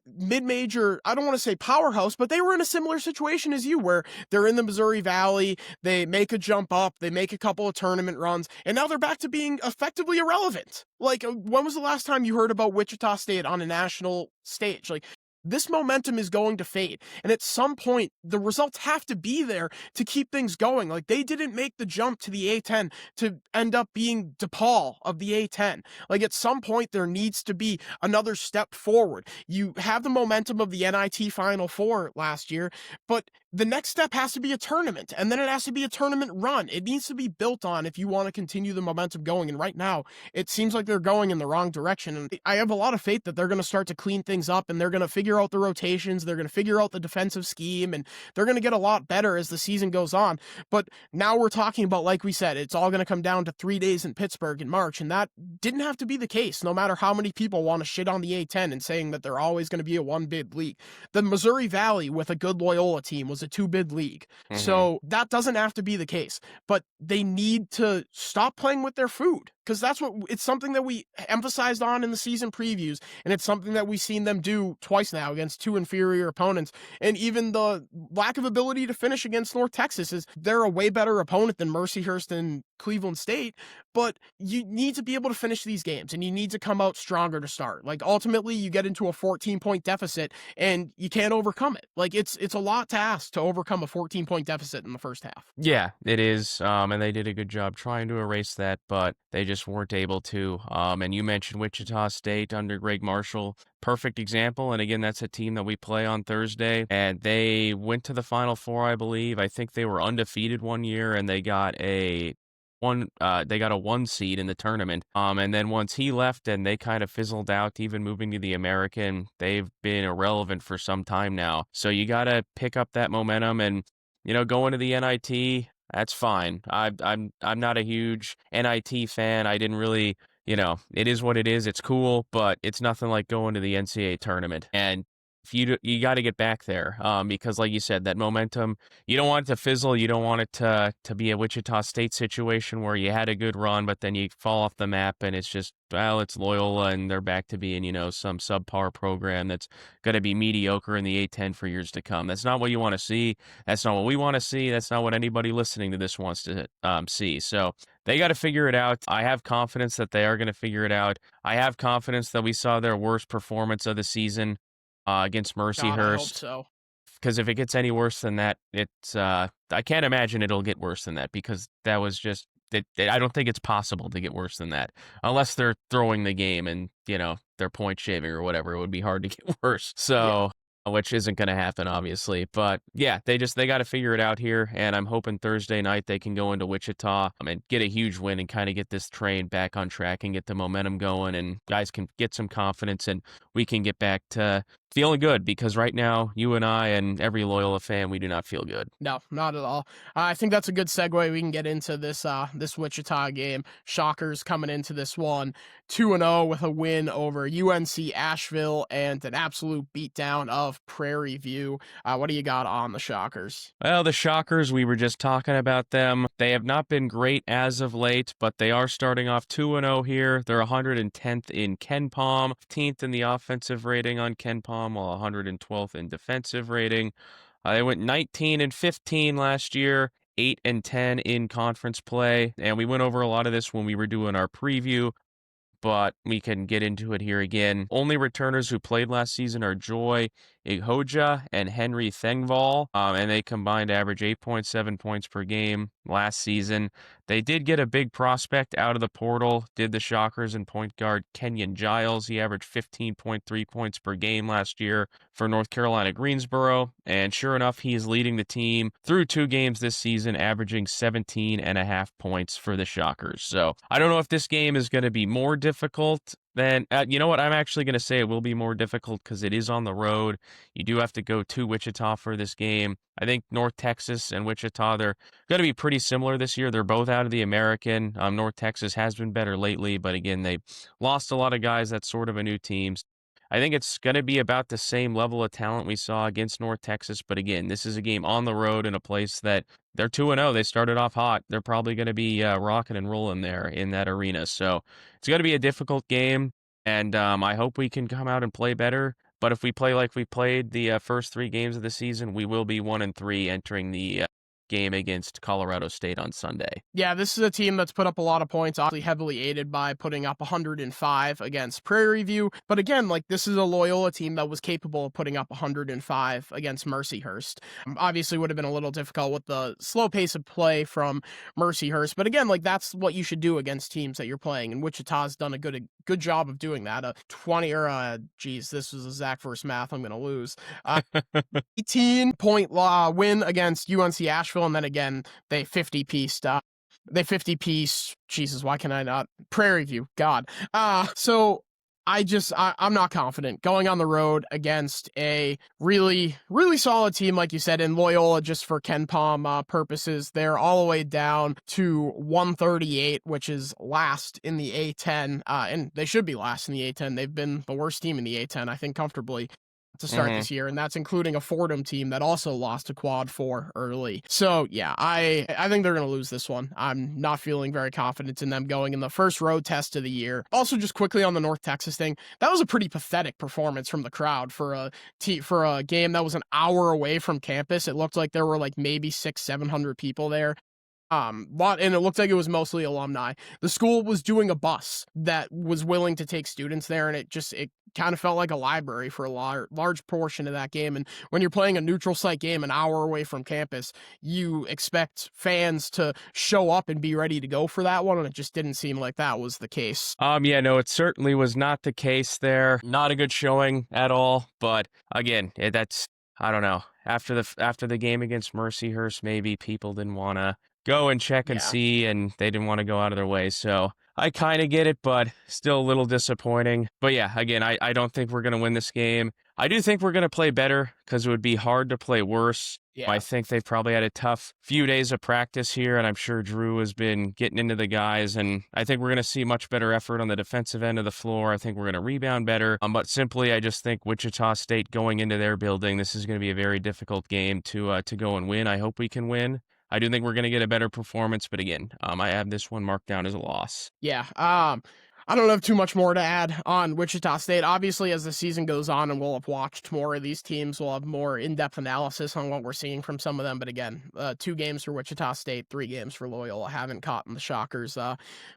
Speaker 1: mid-major, I don't want to say powerhouse, but they were in a similar situation as you, where they're in the Missouri Valley, they make a jump up, they make a couple of tournament runs, and now they're back to being effectively irrelevant. Like, when was the last time you heard about Wichita State on a national stage? Like, this momentum is going to fade, and at some point, the results have to be there to keep things going. Like, they didn't make the jump to the A10 to end up being DePaul of the A10. Like, at some point, there needs to be another step forward. You have the momentum of the NIT Final Four last year, but the next step has to be a tournament, and then it has to be a tournament run. It needs to be built on if you want to continue the momentum going. And right now, it seems like they're going in the wrong direction. And I have a lot of faith that they're going to start to clean things up, and they're going to figure out the rotations, they're going to figure out the defensive scheme, and they're going to get a lot better as the season goes on. But now we're talking about, like we said, it's all going to come down to 3 days in Pittsburgh in March, and that didn't have to be the case, no matter how many people want to shit on the A10 and saying that they're always going to be a one-bid league. The Missouri Valley with a good Loyola team was a two-bid league.
Speaker 2: Mhm.
Speaker 1: So that doesn't have to be the case, but they need to stop playing with their food, because that's what it's something that we emphasized on in the season previews, and it's something that we've seen them do twice now against two inferior opponents. And even the lack of ability to finish against North Texas is they're a way better opponent than Mercyhurst and Cleveland State, but you need to be able to finish these games, and you need to come out stronger to start. Like, ultimately, you get into a 14-point deficit, and you can't overcome it. Like, it's a lot to ask to overcome a 14-point deficit in the first half.
Speaker 2: Yeah, it is. And they did a good job trying to erase that, but they just weren't able to. And you mentioned Wichita State under Greg Marshall. Perfect example. And again, that's a team that we play on Thursday. And they went to the Final Four, I believe. I think they were undefeated one year, and they got a one seed in the tournament. And then once he left and they kind of fizzled out, even moving to the American, they've been irrelevant for some time now. So you got to pick up that momentum and going to the NIT, that's fine. I'm not a huge NIT fan. I didn't really, it is what it is. It's cool, but it's nothing like going to the NCAA tournament. And if you got to get back there, because like you said, that momentum, you don't want it to fizzle. You don't want it to be a Wichita State situation where you had a good run, but then you fall off the map and it's just, well, it's Loyola and they're back to being, some subpar program that's going to be mediocre in the A10 for years to come. That's not what you want to see. That's not what we want to see. That's not what anybody listening to this wants to see. So they got to figure it out. I have confidence that they are going to figure it out. I have confidence that we saw their worst performance of the season against
Speaker 1: God, I hope
Speaker 2: Mercyhurst.
Speaker 1: so.
Speaker 2: Because if it gets any worse than that, it's I can't imagine it'll get worse than that, because that was just I don't think it's possible to get worse than that unless they're throwing the game and they're point shaving or whatever. It would be hard to get worse. So. Which isn't going to happen, obviously. But yeah, they got to figure it out here. And I'm hoping Thursday night they can go into Wichita and get a huge win and kind of get this train back on track and get the momentum going, and guys can get some confidence and we can get back to feeling good, because right now, you and I and every Loyola fan, we do not feel good.
Speaker 1: No, not at all. I think that's a good segue. We can get into this this Wichita game. Shockers coming into this one 2-0 with a win over UNC Asheville and an absolute beatdown of Prairie View. What do you got on the Shockers?
Speaker 2: Well, the Shockers, we were just talking about them. They have not been great as of late, but they are starting off 2-0 here. They're 110th in KenPom, 15th in the offensive rating on KenPom, while 112th in defensive rating. They went 19-15 last year, 8-10 in conference play, and we went over a lot of this when we were doing our preview. but we can get into it here again. Only returners who played last season are Joy Ighoja and Henry Thengval, and they combined to average 8.7 points per game last season. They did get a big prospect out of the portal, did the Shockers, and point guard Kenyon Giles. He averaged 15.3 points per game last year for North Carolina Greensboro, and sure enough, he is leading the team through 2 games this season, averaging 17.5 points for the Shockers. So I don't know if this game is going to be more difficult than, you know what, I'm actually going to say it will be more difficult because it is on the road. You do have to go to Wichita for this game. I think North Texas and Wichita, they're going to be pretty similar this year. They're both out of the American. North Texas has been better lately, but again, they lost a lot of guys. That's sort of a new team. I think it's going to be about the same level of talent we saw against North Texas, but again, this is a game on the road in a place that they're 2-0. They started off hot. They're probably going to be rocking and rolling there in that arena. So it's going to be a difficult game, and I hope we can come out and play better. But if we play like we played the first 3 games of the season, we will be 1-3 entering the game against Colorado State on Sunday.
Speaker 1: Yeah, this is a team that's put up a lot of points, obviously heavily aided by putting up 105 against Prairie View. But again, like, this is a Loyola team that was capable of putting up 105 against Mercyhurst. Obviously would have been a little difficult with the slow pace of play from Mercyhurst. But again, like, that's what you should do against teams that you're playing. And Wichita's done a good job of doing that. 20 or, this was a Zach versus math. I'm going to lose. 18-point win against UNC Asheville. And then again, they 50-pieced. Jesus, why can I not? Prairie View, God. So I'm not confident going on the road against a really, really solid team, like you said, in Loyola. Just for Ken Palm purposes, they're all the way down to 138, which is last in the A10, and they should be last in the A10. They've been the worst team in the A10, I think, comfortably to start this year, and that's including a Fordham team that also lost to Quad 4 early. So yeah, I think they're going to lose this one. I'm not feeling very confident in them going in the first road test of the year. Also, just quickly on the North Texas thing, that was a pretty pathetic performance from the crowd for a game that was an hour away from campus. It looked like there were like maybe 600-700 people there. And it looked like it was mostly alumni. The school was doing a bus that was willing to take students there, and it kind of felt like a library for a large portion of that game. And when you're playing a neutral site game an hour away from campus, you expect fans to show up and be ready to go for that one, and it just didn't seem like that was the case.
Speaker 2: Yeah, no, it certainly was not the case there. Not a good showing at all. But again, that's, I don't know. After the game against Mercyhurst, maybe people didn't want to go and check and see, and they didn't want to go out of their way. So I kind of get it, but still a little disappointing. But yeah, again, I don't think we're going to win this game. I do think we're going to play better because it would be hard to play worse. Yeah. I think they've probably had a tough few days of practice here, and I'm sure Drew has been getting into the guys, and I think we're going to see much better effort on the defensive end of the floor. I think we're going to rebound better. But simply, I just think Wichita State going into their building, this is going to be a very difficult game to go and win. I hope we can win. I do think we're going to get a better performance, but again, I have this one marked down as a loss.
Speaker 1: Yeah, I don't have too much more to add on Wichita State. Obviously, as the season goes on and we'll have watched more of these teams, we'll have more in-depth analysis on what we're seeing from some of them. But again, 2 games for Wichita State, 3 games for Loyola. Haven't caught the Shockers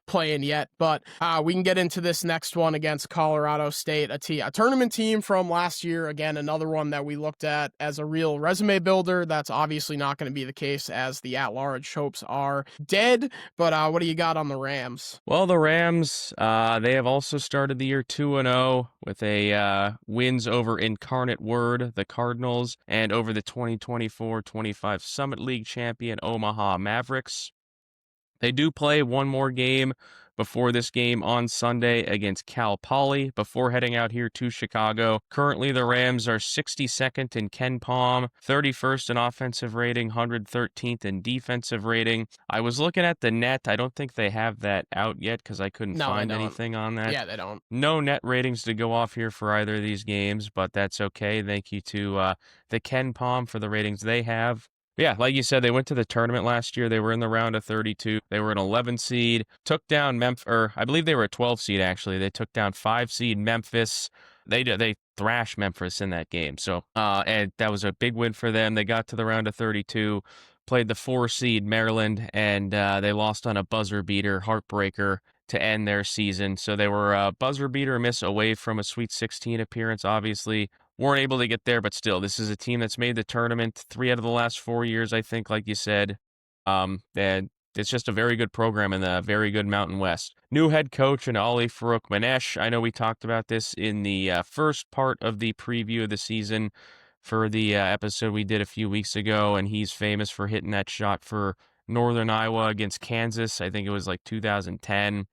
Speaker 1: playing yet. But we can get into this next one against Colorado State, a tournament team from last year. Again, another one that we looked at as a real resume builder. That's obviously not going to be the case, as the at-large hopes are dead. But what do you got on the Rams?
Speaker 2: Well, the Rams... they have also started the year 2-0 with a wins over Incarnate Word, the Cardinals, and over the 2024-25 Summit League champion Omaha Mavericks. They do play one more game before this game on Sunday against Cal Poly before heading out here to Chicago. Currently, the Rams are 62nd in Ken Palm, 31st in offensive rating, 113th in defensive rating. I was looking at the net. I don't think they have that out yet because I couldn't find anything on that.
Speaker 1: Yeah, they don't.
Speaker 2: No net ratings to go off here for either of these games, but that's okay. Thank you to the Ken Palm for the ratings they have. Yeah, like you said, they went to the tournament last year. They were in the round of 32. They were an 11 seed, took down Memphis, or I believe they were a 12 seed, actually. They took down 5 seed Memphis. They thrashed Memphis in that game. So, and that was a big win for them. They got to the round of 32, played the 4 seed Maryland, and they lost on a buzzer beater, heartbreaker. to end their season. So they were a buzzer beater miss away from a Sweet 16 appearance, obviously. Weren't able to get there, but still, this is a team that's made the tournament 3 out of the last 4 years, I think, like you said. And it's just a very good program in the very good Mountain West. New head coach and Ali Farouk Manesh. I know we talked about this in the first part of the preview of the season for the episode we did a few weeks ago, and he's famous for hitting that shot for Northern Iowa against Kansas. I think it was like 2010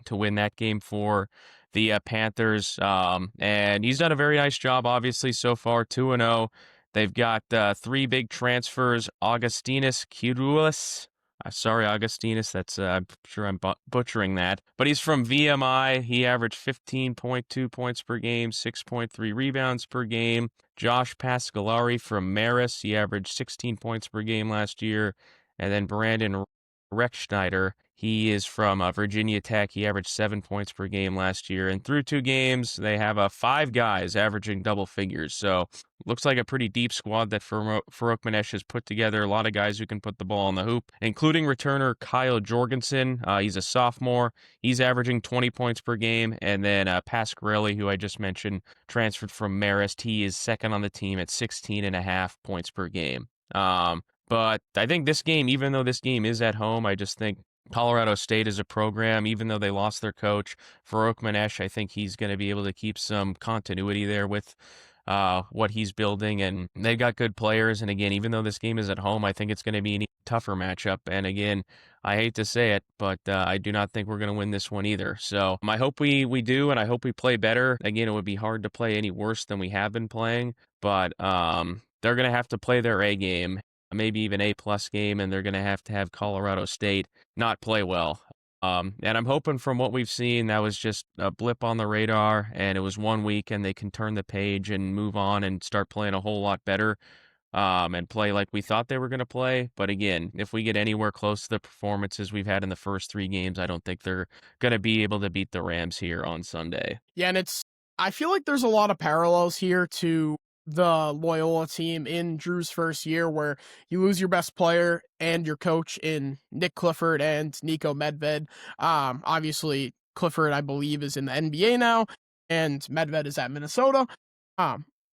Speaker 2: to win that game for the Panthers. And he's done a very nice job, obviously, so far, 2-0. They've got 3 big transfers. Augustinus Kirulis. Sorry, Augustinus. That's I'm sure I'm butchering that. But he's from VMI. He averaged 15.2 points per game, 6.3 rebounds per game. Josh Pascalari from Marist. He averaged 16 points per game last year. And then Brandon Reckschneider. He is from Virginia Tech. He averaged 7 points per game last year. And through 2 games, they have 5 guys averaging double figures. So looks like a pretty deep squad that Farouk Manesh has put together. A lot of guys who can put the ball on the hoop, including returner Kyle Jorgensen. He's a sophomore. He's averaging 20 points per game. And then Pasquarelli, who I just mentioned, transferred from Marist. He is second on the team at 16.5 points per game. But I think this game, even though this game is at home, I just think Colorado State is a program, even though they lost their coach, Farouk Manesh, I think he's going to be able to keep some continuity there with what he's building. And they've got good players. And again, even though this game is at home, I think it's going to be a tougher matchup. And again, I hate to say it, but I do not think we're going to win this one either. So I hope we do, and I hope we play better. Again, it would be hard to play any worse than we have been playing, but they're going to have to play their A game, maybe even A-plus game, and they're going to have Colorado State not play well. And I'm hoping from what we've seen, that was just a blip on the radar, and it was 1 week, and they can turn the page and move on and start playing a whole lot better and play like we thought they were going to play. But again, if we get anywhere close to the performances we've had in the first 3 games, I don't think they're going to be able to beat the Rams here on Sunday.
Speaker 1: Yeah, and I feel like there's a lot of parallels here to the Loyola team in Drew's first year, where you lose your best player and your coach in Nick Clifford and Nico Medved. Obviously, Clifford, I believe, is in the NBA now, and Medved is at Minnesota.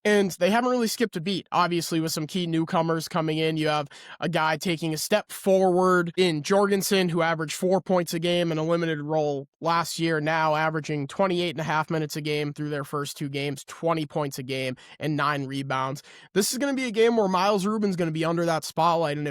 Speaker 1: And they haven't really skipped a beat. Obviously, with some key newcomers coming in, you have a guy taking a step forward in Jorgensen, who averaged 4 points a game in a limited role last year, now averaging 28.5 minutes a game through their first 2 games, 20 points a game, and 9 rebounds. This is going to be a game where Miles Rubin's going to be under that spotlight, and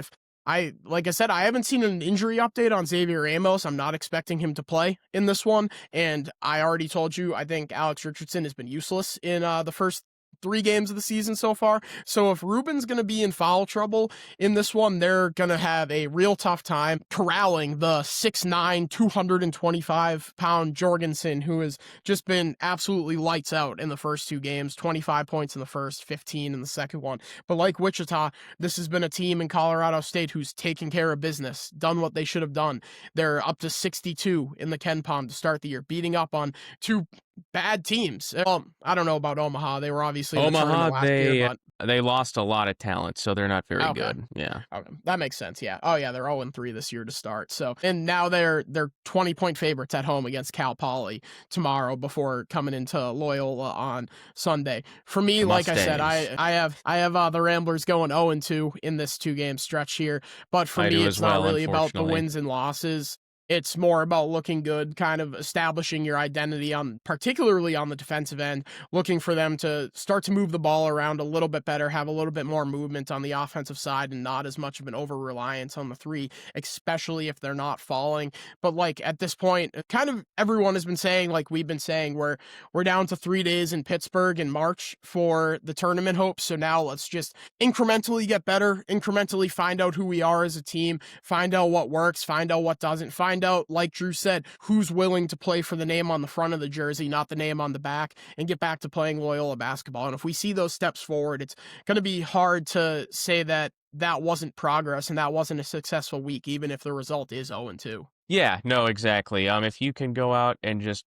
Speaker 1: like I said, I haven't seen an injury update on Xavier Amos. I'm not expecting him to play in this one, and I already told you, I think Alex Richardson has been useless in the first 3 games of the season so far. So if Rubin's going to be in foul trouble in this one, they're going to have a real tough time corralling the 6'9", 225-pound Jorgensen, who has just been absolutely lights out in the first 2 games, 25 points in the first, 15 in the second one. But like Wichita, this has been a team in Colorado State who's taken care of business, done what they should have done. They're up to 62 in the Ken Pom to start the year, beating up on 2 bad teams. Well, I don't know about Omaha. They were obviously in the tournament last year, but
Speaker 2: they lost a lot of talent, so they're not very good. Yeah.
Speaker 1: Okay. That makes sense. Yeah. Oh yeah, they're 0-3 this year to start. So, and now they're 20-point favorites at home against Cal Poly tomorrow before coming into Loyola on Sunday. For me, like I said, I have the Ramblers going 0-2 in this 2-game stretch here, but for me it's not really about the wins and losses. It's more about looking good, kind of establishing your identity particularly on the defensive end, looking for them to start to move the ball around a little bit better, have a little bit more movement on the offensive side, and not as much of an over-reliance on the 3, especially if they're not falling. But like at this point, kind of everyone has been saying, like we've been saying, we're down to 3 days in Pittsburgh in March for the tournament hopes. So now let's just incrementally get better, incrementally find out who we are as a team, find out what works, find out what doesn't, find out, like Drew said, who's willing to play for the name on the front of the jersey, not the name on the back, and get back to playing Loyola basketball. And if we see those steps forward, it's going to be hard to say that wasn't progress and that wasn't a successful week, even if the result is 0-2.
Speaker 2: Yeah, no, exactly. If you can go out and just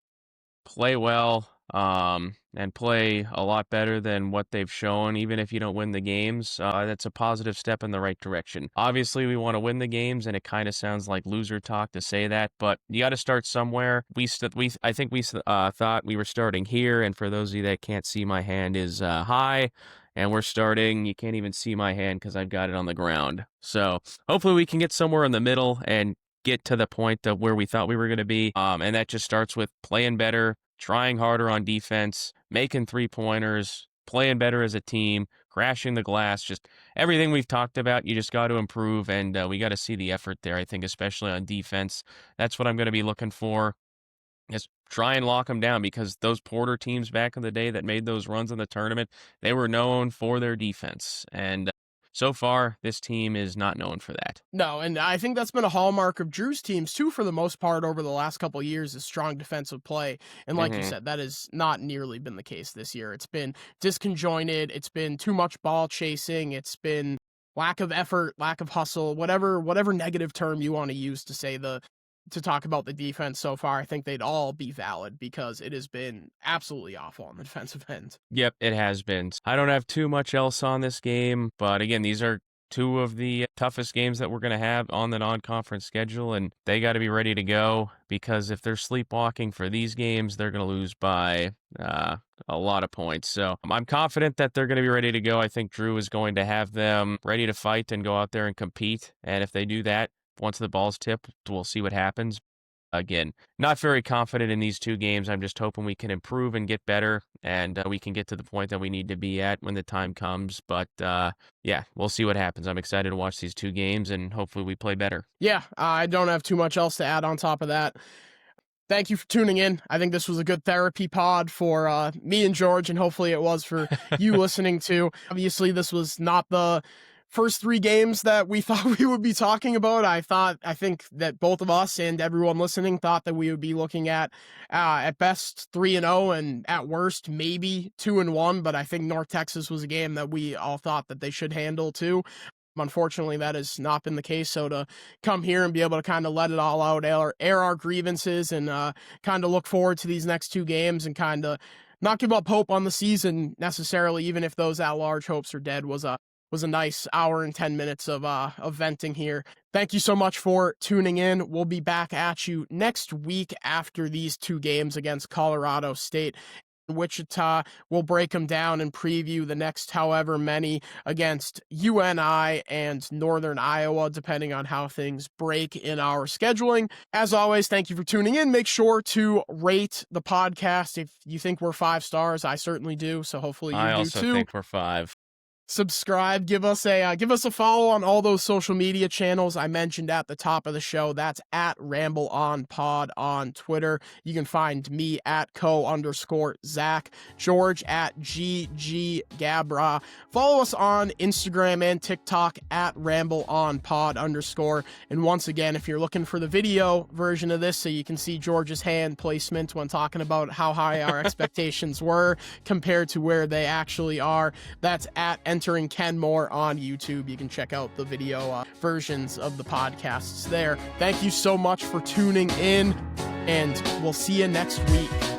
Speaker 2: play well, and play a lot better than what they've shown. Even if you don't win the games, that's a positive step in the right direction. Obviously, we want to win the games, and it kind of sounds like loser talk to say that, but you got to start somewhere. I think we thought we were starting here, and for those of you that can't see, my hand is high. And we're starting, you can't even see my hand because I've got it on the ground. So hopefully we can get somewhere in the middle and get to the point of where we thought we were going to be. And that just starts with playing better, trying harder on defense, making 3-pointers, playing better as a team, crashing the glass, just everything we've talked about. You just got to improve, and we got to see the effort there, I think, especially on defense. That's what I'm going to be looking for. Just try and lock them down, because those Porter teams back in the day that made those runs in the tournament, they were known for their defense. And so far, this team is not known for that.
Speaker 1: No, and I think that's been a hallmark of Drew's teams, too, for the most part over the last couple of years, is strong defensive play. And like you said, that has not nearly been the case this year. It's been disconjointed. It's been too much ball chasing. It's been lack of effort, lack of hustle, whatever negative term you want to use to talk about the defense so far. I think they'd all be valid, because it has been absolutely awful on the defensive end.
Speaker 2: Yep, it has been. I don't have too much else on this game, but again, these are two of the toughest games that we're going to have on the non-conference schedule, and they got to be ready to go, because if they're sleepwalking for these games, they're going to lose by a lot of points. So I'm confident that they're going to be ready to go. I think Drew is going to have them ready to fight and go out there and compete, and if they do that, once the ball's tipped, we'll see what happens. Again, not very confident in these two games. I'm just hoping we can improve and get better, and we can get to the point that we need to be at when the time comes. But yeah, we'll see what happens. I'm excited to watch these two games, and hopefully we play better.
Speaker 1: Yeah, I don't have too much else to add on top of that. Thank you for tuning in. I think this was a good therapy pod for me and George, and hopefully it was for you listening too. Obviously, this was not the first 3 games that we thought we would be talking about. I think that both of us and everyone listening thought that we would be looking at best 3-0, and at worst maybe 2-1. But I think North Texas was a game that we all thought that they should handle too. Unfortunately, that has not been the case. So to come here and be able to kind of let it all out, air our grievances, and kind of look forward to these next 2 games, and kind of not give up hope on the season necessarily, even if those at-large hopes are dead, was a nice hour and 10 minutes of venting here. Thank you so much for tuning in. We'll be back at you next week after these 2 games against Colorado State and Wichita. We'll break them down and preview the next however many against UNI and Northern Iowa, depending on how things break in our scheduling. As always, thank you for tuning in. Make sure to rate the podcast if you think we're 5 stars. I certainly do, so hopefully you do too.
Speaker 2: I also think we're 5.
Speaker 1: Subscribe, give us a follow on all those social media channels I mentioned at the top of the show. That's at Ramble On Pod on Twitter. You can find me at @co_Zach, George at GG Gabra. Follow us on Instagram and TikTok at Ramble On Pod _. And once again, if you're looking for the video version of this so you can see George's hand placement when talking about how high our expectations were compared to where they actually are, that's at Entering Kenmore on YouTube. You can check out the video versions of the podcasts there. Thank you so much for tuning in, and we'll see you next week.